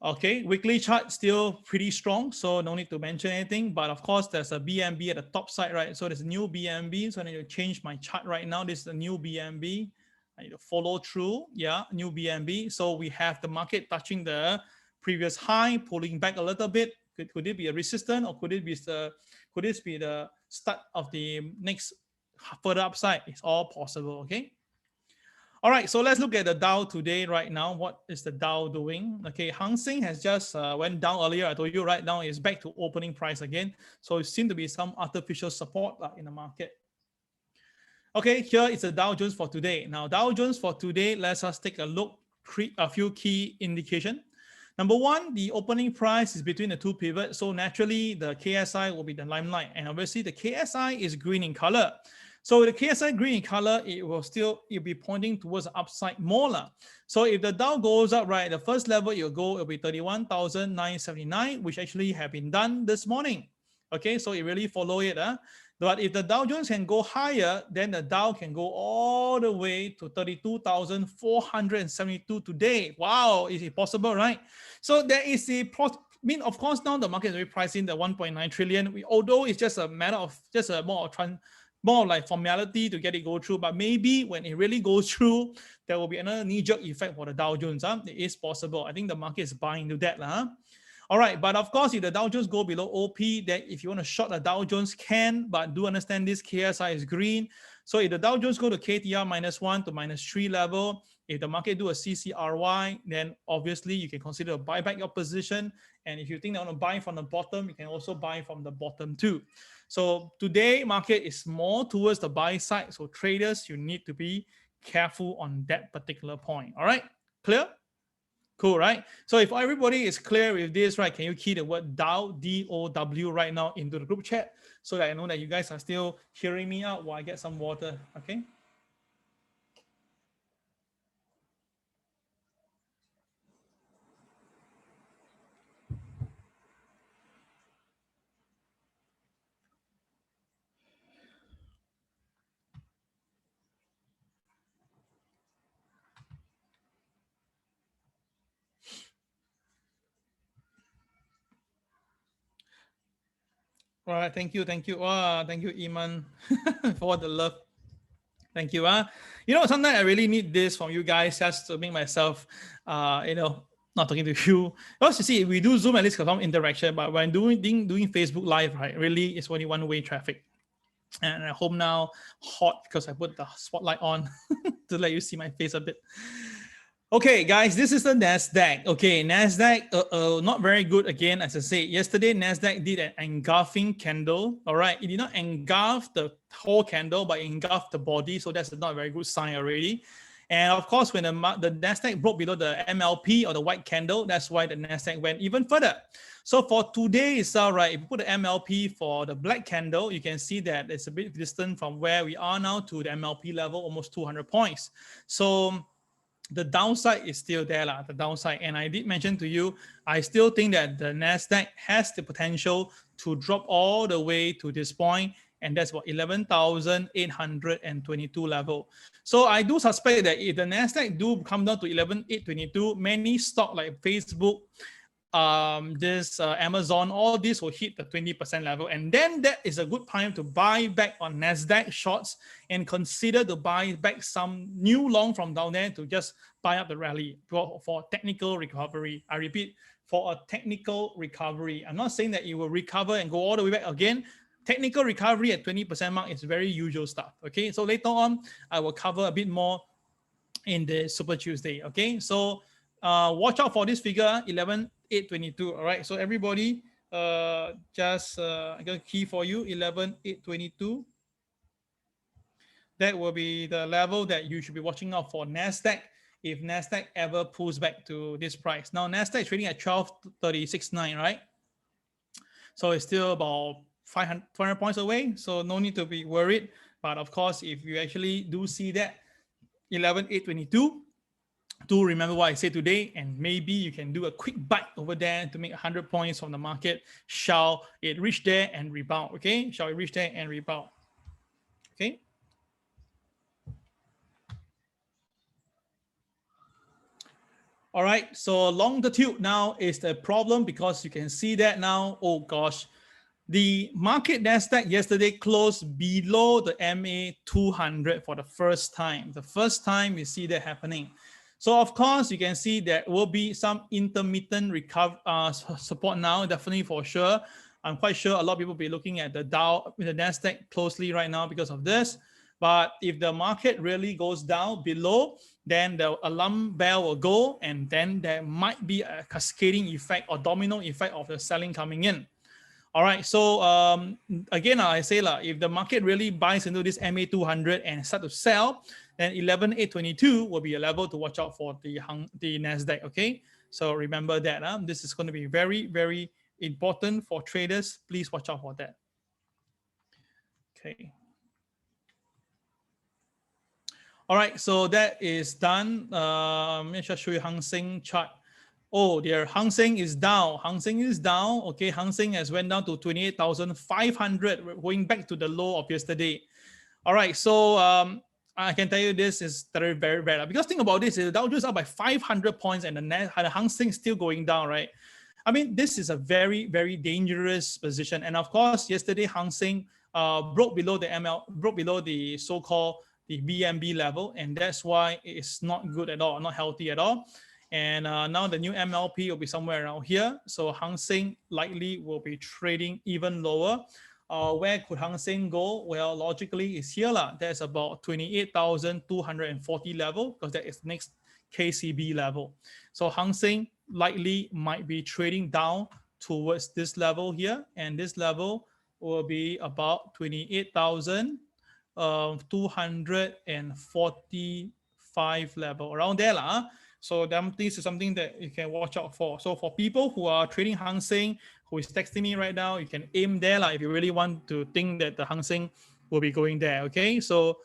Okay, weekly chart still pretty strong, so no need to mention anything. But of course, there's a BNB at the top side, right? So there's a new BNB, so I need to change my chart right now. This is the new BNB. I need to follow through, new BNB. So we have the market touching the previous high, pulling back a little bit. Could it be a resistance, or could this be the start of the next further upside? It's all possible, okay? All right, so let's look at the Dow today right now. What is the Dow doing? Okay, Hang Seng has just went down earlier. I told you right now it's back to opening price again. So it seems to be some artificial support in the market. Okay, here is the Dow Jones for today. Now, Dow Jones for today, let's us take a look, a few key indications. Number one, the opening price is between the two pivots. So naturally, the KSI will be the limelight. And obviously, the KSI is green in color. So the KSI green in color, it'll be pointing towards the upside more. So if the Dow goes up, right, the first level it'll be 31,979, which actually have been done this morning. Okay, so it really follow it. But if the Dow Jones can go higher, then the Dow can go all the way to 32,472 today. Wow, is it possible, right? So there is a of course, now the market is very pricing the 1.9 trillion. Although it's just a matter of just a more like formality to get it go through. But maybe when it really goes through, there will be another knee-jerk effect for the Dow Jones. It is possible. I think the market is buying into that. All right, but of course, if the Dow Jones go below OP, then if you want to short the Dow Jones, can, but do understand this KSI is green. So if the Dow Jones go to KTR -1 to -3 level, if the market do a CCRY, then obviously you can consider buy back your position. And if you think they want to buy from the bottom, you can also buy from the bottom too. So today market is more towards the buy side. So traders, you need to be careful on that particular point. All right, clear? Cool, right? So if everybody is clear with this, right, can you key the word Dow, D-O-W right now into the group chat so that I know that you guys are still hearing me out while I get some water, okay? All right, thank you. Thank you, Iman, for the love. Thank you. You know, sometimes I really need this from you guys just to make myself, not talking to you. Because you see, we do Zoom at least some interaction, but when doing Facebook Live, right, really it's only one-way traffic. And at home now, hot because I put the spotlight on to let you see my face a bit. Okay, guys, this is the NASDAQ. Okay, NASDAQ, not very good again. As I said, yesterday, NASDAQ did an engulfing candle. All right, it did not engulf the whole candle, but engulfed the body. So that's not a very good sign already. And of course, when the NASDAQ broke below the MLP or the white candle, that's why the NASDAQ went even further. So for today itself, right, if you put the MLP for the black candle, you can see that it's a bit distant from where we are now to the MLP level, almost 200 points. So the downside is still there, the downside. And I did mention to you, I still think that the NASDAQ has the potential to drop all the way to this point, and that's what 11,822 level. So I do suspect that if the NASDAQ do come down to 11,822, many stock like Facebook, Amazon, all this will hit the 20% level. And then that is a good time to buy back on NASDAQ shorts and consider to buy back some new long from down there to just buy up the rally for technical recovery. I repeat, for a technical recovery. I'm not saying that it will recover and go all the way back again. Technical recovery at 20% mark is very usual stuff. Okay, so later on, I will cover a bit more in the Super Tuesday. Okay, so watch out for this figure, 11,822. All right, so everybody, I got a key for you, 11,822. That will be the level that you should be watching out for NASDAQ if NASDAQ ever pulls back to this price. Now, NASDAQ is trading at 1236.9, right? So it's still about 500 points away, so no need to be worried. But of course, if you actually do see that 11,822, do remember what I said today, and maybe you can do a quick bite over there to make 100 points from the market. Shall it reach there and rebound? Okay, shall it reach there and rebound? Okay. All right, so longitude now is the problem because you can see that now. Oh gosh, the market NASDAQ yesterday closed below the MA 200 for the first time. The first time we see that happening. So of course, you can see there will be some intermittent support now, definitely for sure. I'm quite sure a lot of people will be looking at the Dow, the NASDAQ closely right now because of this. But if the market really goes down below, then the alarm bell will go, and then there might be a cascading effect or domino effect of the selling coming in. All right, so again, I say if the market really buys into this MA 200 and start to sell, then 11,822 will be a level to watch out for the NASDAQ, okay? So remember that. This is going to be very, very important for traders. Please watch out for that. Okay. All right, so that is done. Let me just show you Hang Seng chart. Oh dear, Hang Seng is down. Hang Seng is down. Okay, Hang Seng has went down to 28,500, going back to the low of yesterday. All right, so I can tell you this is very, very bad. Because think about this, the Dow Jones up by 500 points and the Hang Seng still going down, right? I mean, this is a very, very dangerous position. And of course, yesterday Hang Seng broke below the broke below the so-called the BMB level, and that's why it's not good at all, not healthy at all. And now the new MLP will be somewhere around here. So Hang Seng likely will be trading even lower. Where could Hang Seng go? Well, logically, it's here. That's about 28,240 level, because that is next KCB level. So Hang Seng likely might be trading down towards this level here. And this level will be about 28,245 level, around there. So this is something that you can watch out for. So for people who are trading Hang Seng, who is texting me right now, you can aim there if you really want to think that the Hang Seng will be going there. Okay, so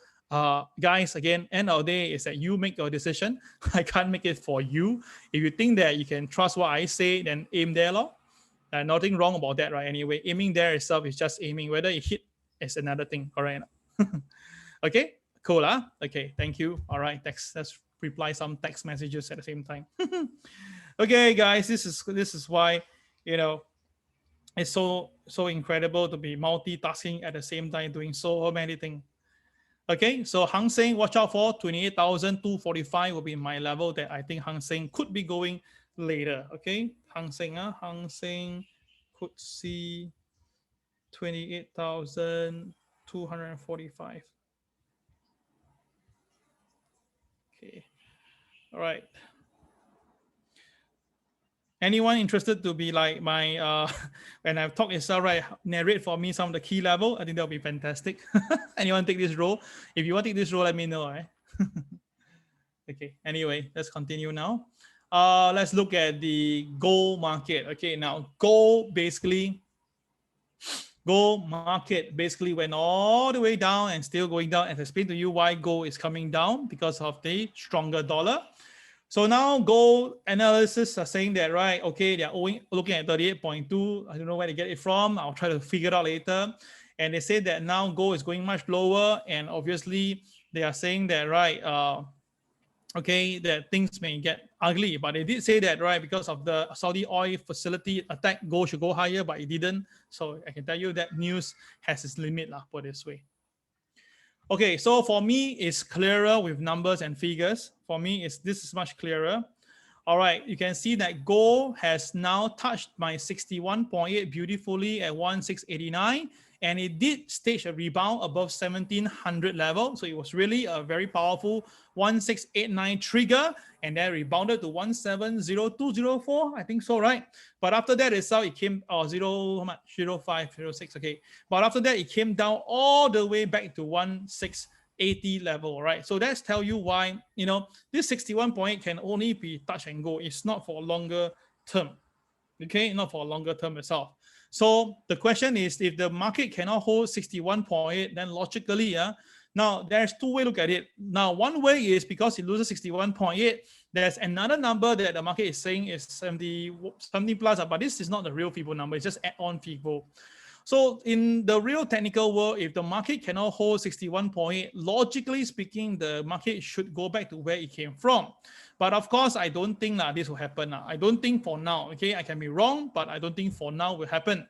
guys, again, end of the day is that you make your decision. I can't make it for you. If you think that you can trust what I say, then aim there. Nothing wrong about that, right? Anyway, aiming there itself is just aiming. Whether it hit is another thing, correct? Okay, cool. Okay, thank you. All right, let's reply some text messages at the same time. Okay, guys, this is why, you know, it's so incredible to be multitasking at the same time, doing so many things. Okay, so Hang Seng, watch out for 28,245 will be my level that I think Hang Seng could be going later. Okay, Hang Seng could see 28,245. Okay, all right. Anyone interested to be like my, when I've talked itself, right, narrate for me some of the key level? I think that'll be fantastic. Anyone take this role? If you want to take this role, let me know, right? Okay, anyway, let's continue now. Let's look at the gold market. Okay, now gold market basically went all the way down and still going down. And I explained to you why gold is coming down, because of the stronger dollar. So now gold analysts are saying that, right, okay, they're looking at 38.2. I don't know where they get it from. I'll try to figure it out later. And they say that now gold is going much lower. And obviously they are saying that, right, okay, that things may get ugly. But they did say that, right, because of the Saudi oil facility attack, gold should go higher, but it didn't. So I can tell you that news has its limit, put this way. Okay, so for me, it's clearer with numbers and figures. For me, this is much clearer. All right, you can see that gold has now touched my 61.8 beautifully at 1689, and it did stage a rebound above 1700 level. So it was really a very powerful 1689 trigger, and then rebounded to 170204, I think so, right? But after that itself, it came 0506, okay. But after that, it came down all the way back to 1680 level, right? So that's tell you why, you know, this 61.8 can only be touch and go. It's not for a longer term, okay? Not for a longer term itself. So the question is, if the market cannot hold 61.8, then logically, now there's two ways to look at it. Now, one way is because it loses 61.8, there's another number that the market is saying is 70 plus, but this is not the real FIBO number, it's just add-on FIBO. So in the real technical world, if the market cannot hold 61.8, logically speaking, the market should go back to where it came from. But of course, I don't think this will happen. I don't think for now, okay? I can be wrong, but I don't think for now will happen.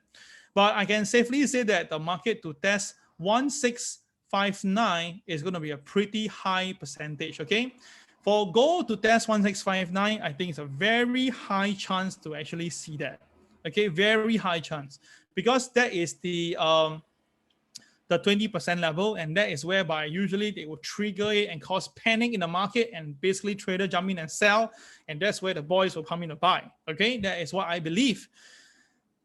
But I can safely say that the market to test 1659 is going to be a pretty high percentage, okay? For gold to test 1659, I think it's a very high chance to actually see that, okay? Very high chance, because that is the 20% level, and that is whereby usually they will trigger it and cause panic in the market, and basically trader jump in and sell, and that's where the boys will come in to buy. Okay, that is what I believe.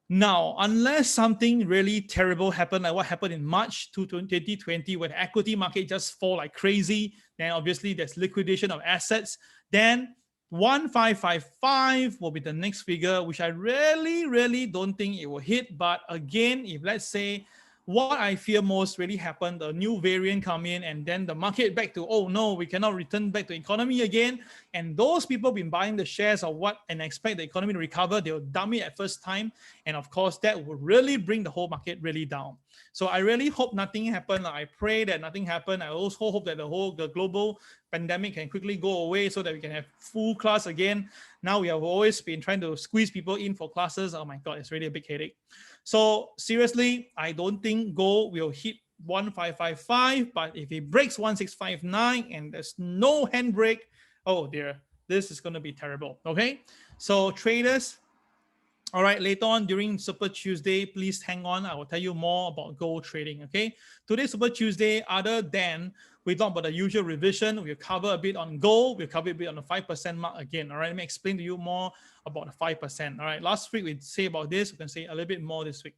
Now, unless something really terrible happened, like what happened in March 2020, when the equity market just fall like crazy, then obviously there's liquidation of assets, then 1555 will be the next figure, which I really don't think it will hit. But again, if let's say what I fear most really happened. The new variant come in, and then the market back to, oh no, we cannot return back to economy again. And those people been buying the shares of what and expect the economy to recover, they'll dump it at first time. And of course, that will really bring the whole market really down. So I really hope nothing happened. I pray that nothing happened. I also hope that the global pandemic can quickly go away so that we can have full class again. Now we have always been trying to squeeze people in for classes. Oh my God, it's really a big headache. So seriously, I don't think gold will hit 1555, but if it breaks 1659 and there's no handbrake, oh dear, this is going to be terrible. Okay, so traders, all right, later on during Super Tuesday, please hang on. I will tell you more about gold trading. Okay, today Super Tuesday, other than we talk about the usual revision, we'll cover a bit on gold, we'll cover a bit on the 5% mark again. All right, let me explain to you more about the 5%. All right, last week we say about this, we can say a little bit more this week.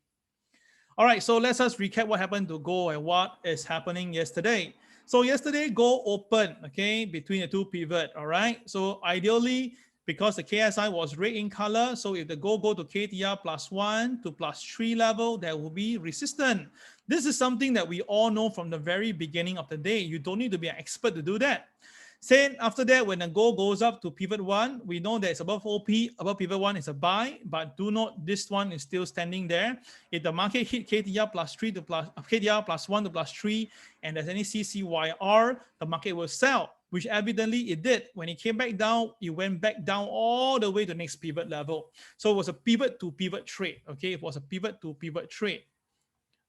All right, so let's just recap what happened to gold and what is happening yesterday. So yesterday, gold opened, okay, between the two pivot. All right, so ideally, because the KSI was red in color, so if the gold go to KTR +1 to +3 level, there will be resistance. This is something that we all know from the very beginning of the day. You don't need to be an expert to do that. Then after that, when the gold goes up to pivot 1, we know that it's above OP, above pivot 1 is a buy, but do note this one is still standing there. If the market hit KTR +3 to KTR +1 to +3, and there's any CCYR, the market will sell, which evidently it did. When it came back down, it went back down all the way to the next pivot level. So it was a pivot to pivot trade. Okay, it was a pivot to pivot trade.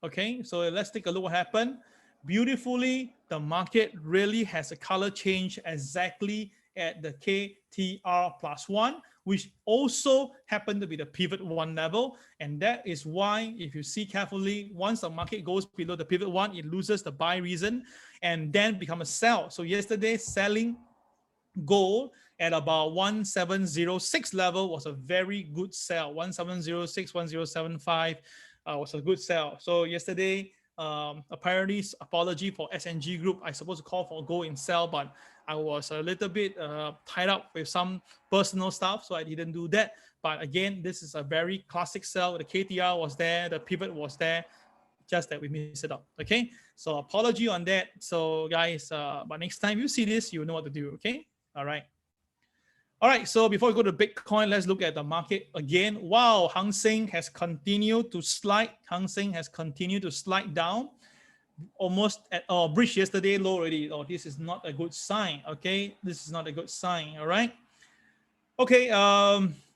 Okay, so let's take a look what happened. Beautifully, the market really has a color change exactly at the KTR +1, which also happened to be the pivot 1 level. And that is why, if you see carefully, once the market goes below the pivot 1, it loses the buy reason and then become a sell. So yesterday, selling gold at about 1706 level was a very good sell. 1706, 1075 was a good sell. So yesterday, apparently, apology for SNG Group. I supposed to call for go and sell, but I was a little bit tied up with some personal stuff, so I didn't do that. But again, this is a very classic sell. The KTR was there, the pivot was there, just that we missed it up. Okay, so apology on that. So guys, but next time you see this, you know what to do. Okay, all right. All right, so before we go to Bitcoin, let's look at the market again. Wow, Hang Seng has continued to slide. Hang Seng has continued to slide down, almost at bridge yesterday low already. Oh, this is not a good sign. Okay, this is not a good sign. All right. Okay.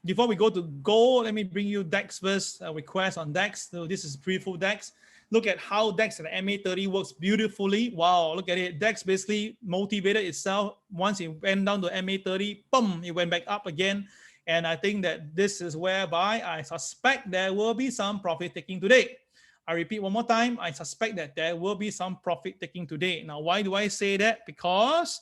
Before we go to gold, let me bring you DAX first. Request on DAX. So this is pre-full DAX. Look at how DAX and MA30 works beautifully. Wow, look at it. DAX basically motivated itself. Once it went down to MA30, boom, it went back up again. And I think that this is whereby I suspect there will be some profit taking today. I repeat one more time. I suspect that there will be some profit taking today. Now, why do I say that? Because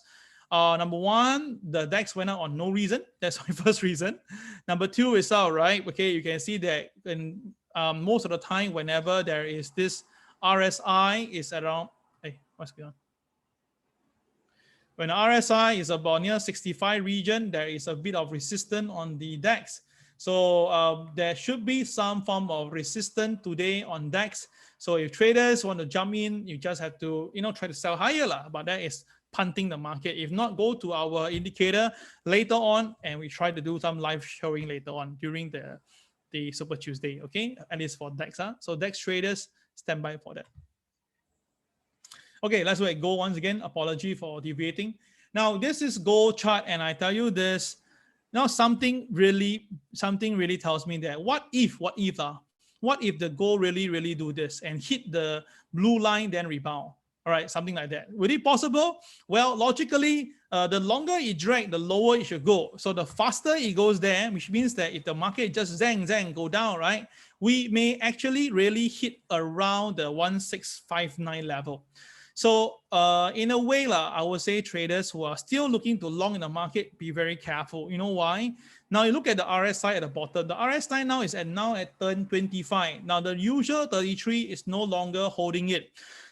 number one, the DAX went up on no reason. That's my first reason. Number two is all right. Okay, you can see that in most of the time, whenever there is this RSI is around, hey, what's going on? When RSI is about near 65 region, there is a bit of resistance on the DAX. So there should be some form of resistance today on DAX. So if traders want to jump in, you just have to, try to sell higher lah. But that is punting the market. If not, go to our indicator later on, and we try to do some live showing later on during the Super Tuesday, okay? At least for DAX. So DAX traders, stand by for that. Okay, let's look at gold once again. Apology for deviating. Now, this is gold chart, and I tell you this. Now, something really tells me that what if the gold really do this and hit the blue line, then rebound? All right, something like that. Would it possible? Well, logically, the longer it drags, the lower it should go. So the faster it goes there, which means that if the market just zang go down, right, we may actually really hit around the 1659 level. So in a way, I would say traders who are still looking to long in the market, be very careful. You know why? Now you look at the RSI at the bottom. The RSI now is at 1025. Now the usual 33 is no longer holding it.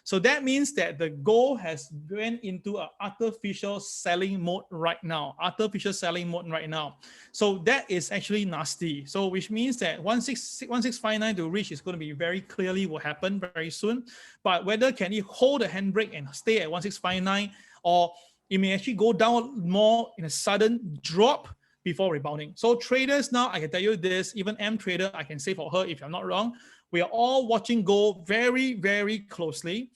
So that means that the gold has went into an artificial selling mode right now. Artificial selling mode right now. So that is actually nasty. So which means that 1659 to reach is going to be very clearly will happen very soon. But whether can it hold the handbrake and stay at 1659, or it may actually go down more in a sudden drop before rebounding. So traders now, I can tell you this, even M trader, I can say for her, if I'm not wrong, we are all watching gold very, very closely.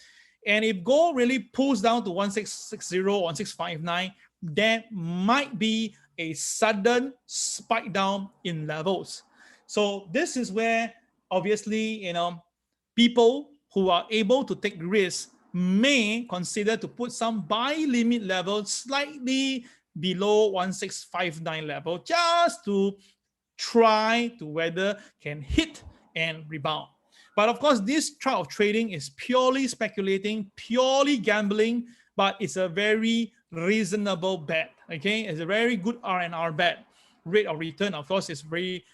And if gold really pulls down to 1660, 1659, there might be a sudden spike down in levels. So this is where obviously, people who are able to take risks may consider to put some buy limit level slightly below 1659 level, just to try to whether can hit and rebound. But of course, this type of trading is purely speculating, purely gambling, but it's a very reasonable bet. Okay, it's a very good R&R bet. Rate of return, of course, is very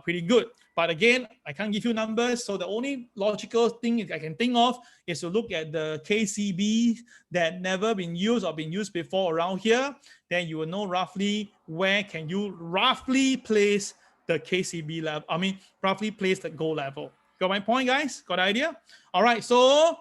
pretty good. But again, I can't give you numbers. So the only logical thing I can think of is to look at the KCB that never been used or been used before around here. Then you will know roughly where can you roughly place the KCB level. I mean, roughly place the gold level. Got my point, guys? Got the idea? All right. So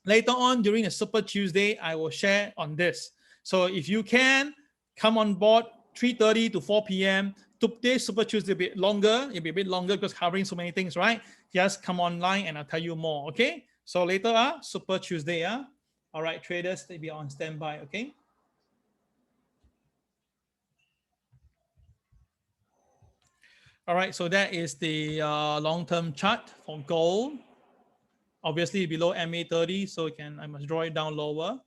later on during the Super Tuesday, I will share on this. So if you can come on board 3:30 to 4 p.m. Today's Super Tuesday a bit longer. It'll be a bit longer because covering so many things, right? Just come online and I'll tell you more. Okay. So later, Super Tuesday. All right, traders, they be on standby. Okay. All right, so that is the long-term chart for gold. Obviously below MA30, so I must draw it down lower.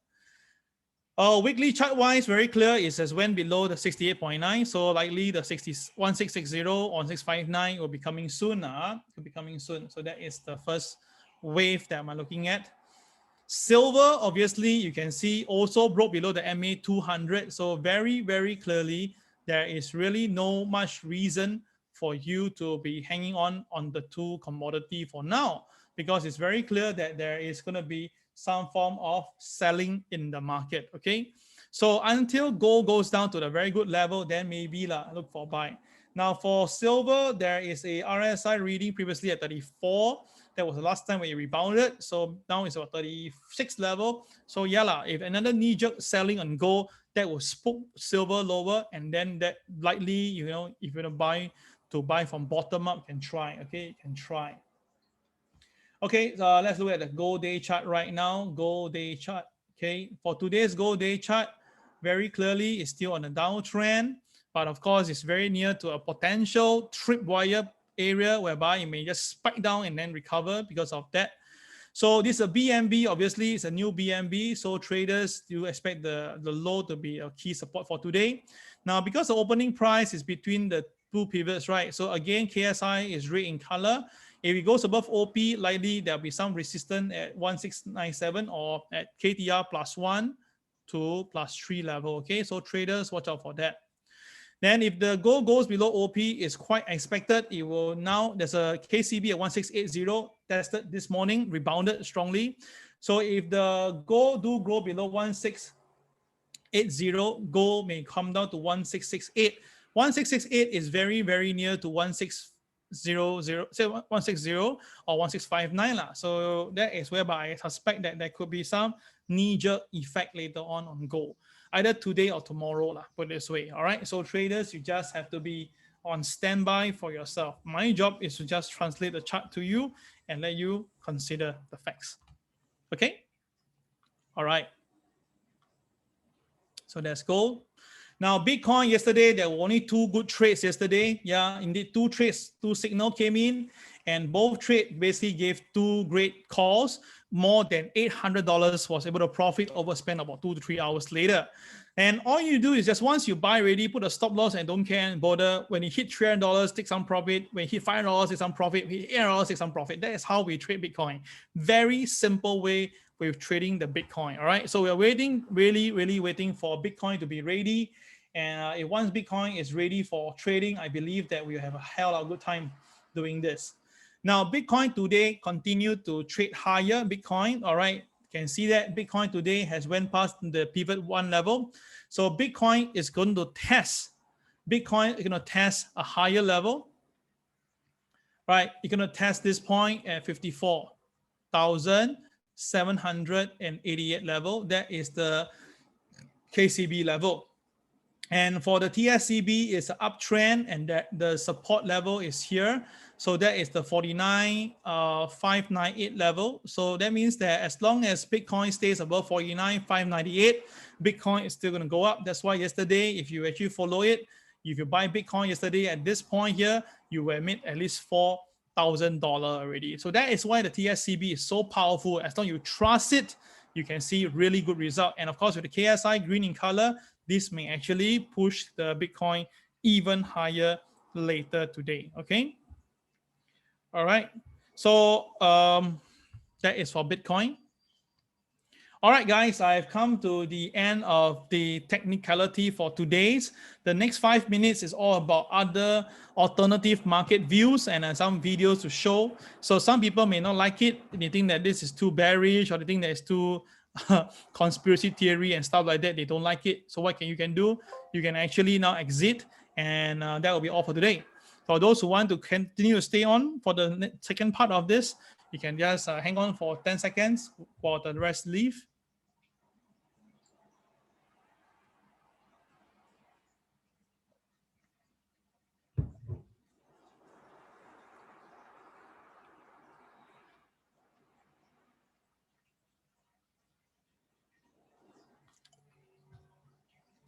Weekly chart-wise, very clear. It says went below the 68.9, so likely the 1660 on 659 will be coming soon. Will be coming soon. So that is the first wave that I'm looking at. Silver, obviously, you can see also broke below the MA 200. So very, very clearly, there is really no much reason for you to be hanging on the two commodity for now, because it's very clear that there is going to be some form of selling in the market. Okay, so until gold goes down to the very good level, then maybe look for buy. Now for silver, there is a RSI reading previously at 34. That was the last time when it rebounded. So now it's about 36 level. So yeah, if another knee-jerk selling on gold, that will spook silver lower, and then that likely, if you're gonna buy from bottom up, can try. Okay, you can try. Okay, so let's look at the gold day chart right now. Gold day chart. Okay, for today's gold day chart, very clearly it's still on a downtrend, but of course it's very near to a potential tripwire area whereby it may just spike down and then recover because of that. So this is a BNB, obviously it's a new BNB. So traders do expect the low to be a key support for today. Now, because the opening price is between the two pivots, right? So again, KSI is red in color. If it goes above OP, likely there'll be some resistance at 1697 or at KTR +1 to +3 level. Okay, so traders watch out for that. Then if the gold goes below OP, it's quite expected. It will now, there's a KCB at 1680 tested this morning, rebounded strongly. So if the gold do go below 1680, gold may come down to 1668. 1668 is very, very near to 1600, say 160 or 1659. So that is whereby I suspect that there could be some knee-jerk effect later on gold, either today or tomorrow, put it this way. All right, so traders, you just have to be on standby for yourself. My job is to just translate the chart to you and let you consider the facts. Okay, all right, so that's gold. Now Bitcoin, yesterday there were only two good trades yesterday. Yeah, indeed, two trades, two signals came in, and both trades basically gave two great calls. More than $800 was able to profit overspend about 2 to 3 hours later. And all you do is just once you buy ready, put a stop loss and don't care and bother. When you hit $300, take some profit. When you hit $5, take some profit. When you hit $8, take some profit. That is how we trade Bitcoin. Very simple way with trading the Bitcoin. All right. So we're waiting, really waiting for Bitcoin to be ready. And if once Bitcoin is ready for trading, I believe that we have a hell of a good time doing this. Now, Bitcoin today continued to trade higher. Bitcoin, all right, You can see that Bitcoin today has went past the pivot 1 level. So Bitcoin is going to test. Bitcoin is going to test a higher level, right? You're going to test this point at 54,788 level. That is the KCB level. And for the TSCB, it's an uptrend, and that the support level is here. So that is the 49,598 level. So that means that as long as Bitcoin stays above 49,598, Bitcoin is still going to go up. That's why yesterday, if you actually follow it, if you buy Bitcoin yesterday at this point here, you will make at least $4,000 already. So that is why the TSCB is so powerful. As long as you trust it, you can see really good result. And of course, with the KSI green in color, this may actually push the Bitcoin even higher later today. Okay. All right. So that is for Bitcoin. All right, guys, I've come to the end of the technicality for today's. The next 5 minutes is all about other alternative market views and some videos to show. So some people may not like it. They think that this is too bearish, or they think that it's too conspiracy theory and stuff like that. They don't like it. So what you can do? You can actually now exit, and that will be all for today. For those who want to continue to stay on for the second part of this, you can just hang on for 10 seconds for the rest leave.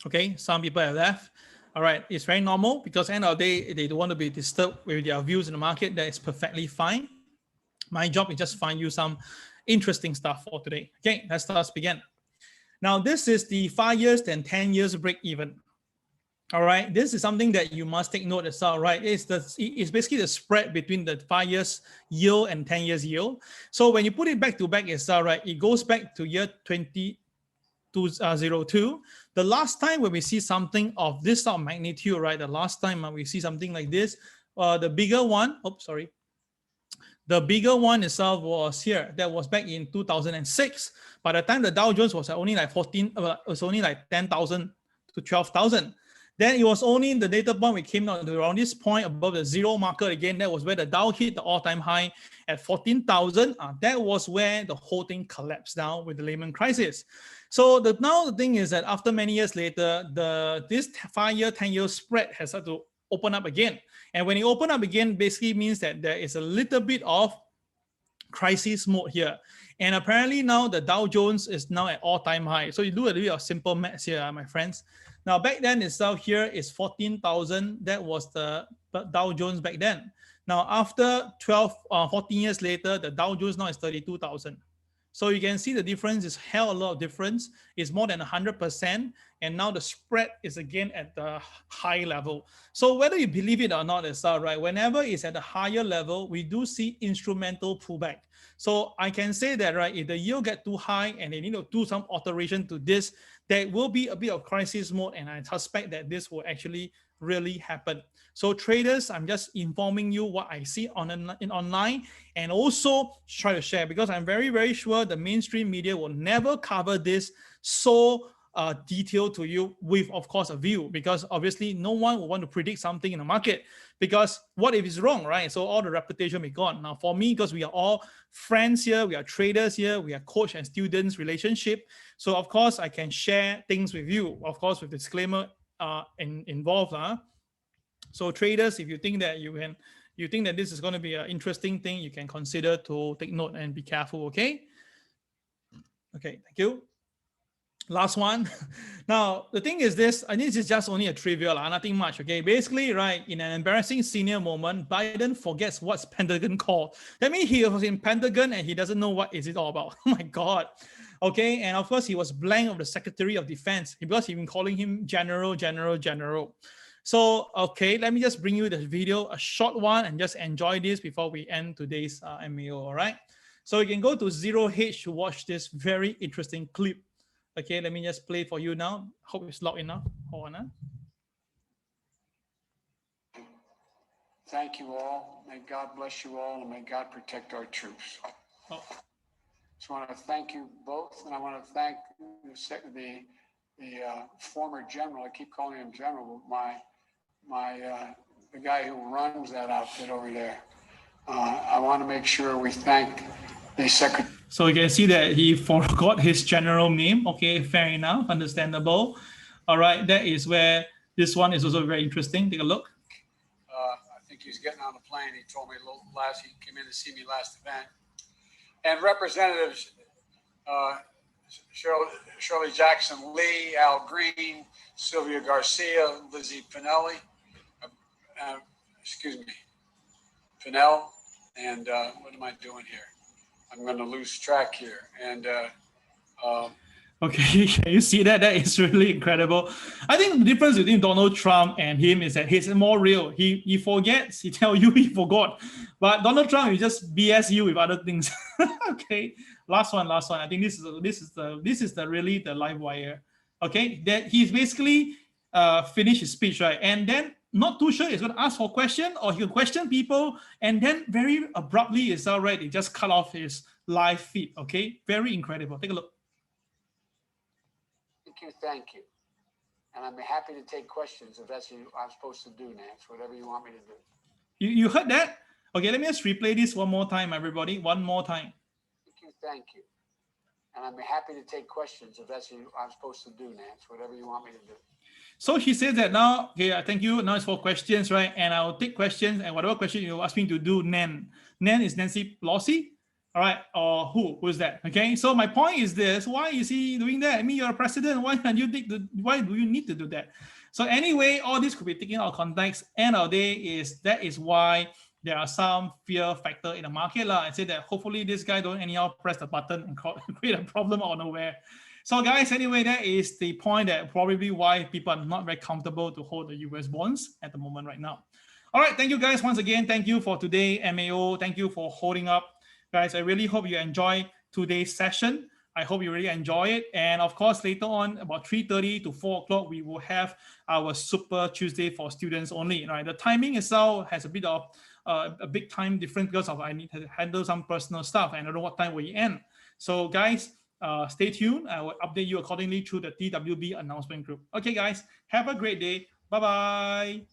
Okay, some people have left. All right, it's very normal because at the end of the day, they don't want to be disturbed with their views in the market. That is perfectly fine. My job is just find you some interesting stuff for today. Okay, let's begin. Now, this is the 5 years and 10 years break even. All right, this is something that you must take note as well, right? It's basically the spread between the 5 years yield and 10 years yield. So when you put it back to back, it's all right. It goes back to year 2002. The last time when we see something of this sort of magnitude, right? The last time we see something like this, the bigger one, the bigger one itself was here. That was back in 2006. By the time the Dow Jones was only like 10,000 to 12,000. Then it was only the data point we came out around this point above the zero marker again. That was where the Dow hit the all-time high at 14,000. That was where the whole thing collapsed down with the Lehman crisis. So now the thing is that after many years later, this 5 year, 10 year spread has started to open up again. And when it open up again, basically means that there is a little bit of crisis mode here. And apparently now the Dow Jones is now at all-time high. So you do a little bit of simple maths here, my friends. Now back then itself here is 14,000. That was the Dow Jones back then. Now after 14 years later, the Dow Jones now is 32,000. So you can see the difference is hell a lot of difference. It's more than 100%. And now the spread is again at the high level. So whether you believe it or not, it's all right. Whenever it's at a higher level, we do see instrumental pullback. So I can say that, right, if the yield get too high and they need to do some alteration to this, there will be a bit of crisis mode. And I suspect that this will actually really happen. So traders, I'm just informing you what I see online, and also try to share, because I'm very, very sure the mainstream media will never cover this so detailed to you with, of course, a view, because obviously no one will want to predict something in the market, because what if it's wrong, right? So all the reputation will be gone. Now for me, because we are all friends here, we are traders here, we are coach and students relationship. So of course I can share things with you, of course, with disclaimer involved. So traders, if you think that you think that this is going to be an interesting thing, you can consider to take note and be careful. Okay. Okay. Thank you. Last one. Now the thing is this, and this is just only a trivial, nothing much. Okay. Basically, right, in an embarrassing senior moment, Biden forgets what's Pentagon called. That means he was in Pentagon and he doesn't know what is it all about. Oh my God. Okay. And of course he was blank of the Secretary of Defense because he's been calling him General. So, okay, let me just bring you the video, a short one, and just enjoy this before we end today's MAO, all right? So you can go to 0H to watch this very interesting clip. Okay, let me just play for you now. Hope it's loud enough. Hold on. Thank you all. May God bless you all, and may God protect our troops. Oh. Just want to thank you both, and I want to thank the former general. I keep calling him general, but the guy who runs that outfit over there. I want to make sure we thank the secretary. So you can see that he forgot his general name. Okay, fair enough, understandable. All right, that is where this one is also very interesting. Take a look. I think he was getting on the plane. He told me he came in to see me last event. And Representatives Shirley Jackson Lee, Al Green, Sylvia Garcia, Lizzie Pinelli, Pinell, and what am I doing here? I'm going to lose track here. And okay, can you see that? That is really incredible. I think the difference between Donald Trump and him is that he's more real. He forgets, he tells you he forgot. But Donald Trump, he just BS you with other things. Okay, last one. I think this is really the live wire. Okay, that he's basically finished his speech, right? And then not too sure he's going to ask for a question or he'll question people, and then very abruptly it's all right. He just cut off his live feed. Okay, very incredible. Take a look. Thank you. And I'm happy to take questions if that's what I'm supposed to do, Nance, whatever you want me to do. You heard that? Okay, let me just replay this one more time, everybody. One more time. Thank you. And I'm happy to take questions if that's what I'm supposed to do, Nance, whatever you want me to do. So he says that now, okay, thank you. Now it's for questions, right? And I'll take questions, and whatever question you ask me to do, Nan. Nan is Nancy Pelosi. All right, or who's that? Okay, so my point is this: why is he doing that? I mean, you're a president. Why do you need to do that? So anyway, all this could be taken out of context. End of the day that is why there are some fear factor in the market. I say that hopefully this guy don't anyhow press the button and create a problem out of nowhere. So guys, anyway, that is the point that probably why people are not very comfortable to hold the US bonds at the moment right now. All right, thank you guys once again. Thank you for today, MAO. Thank you for holding up. Guys, I really hope you enjoy today's session. I hope you really enjoy it. And of course, later on, about 3:30 to 4 o'clock, we will have our Super Tuesday for students only. Right? The timing itself has a bit of a big time difference because I need to handle some personal stuff. And I don't know what time we end. So guys, stay tuned. I will update you accordingly through the TWB announcement group. Okay, guys, have a great day. Bye-bye.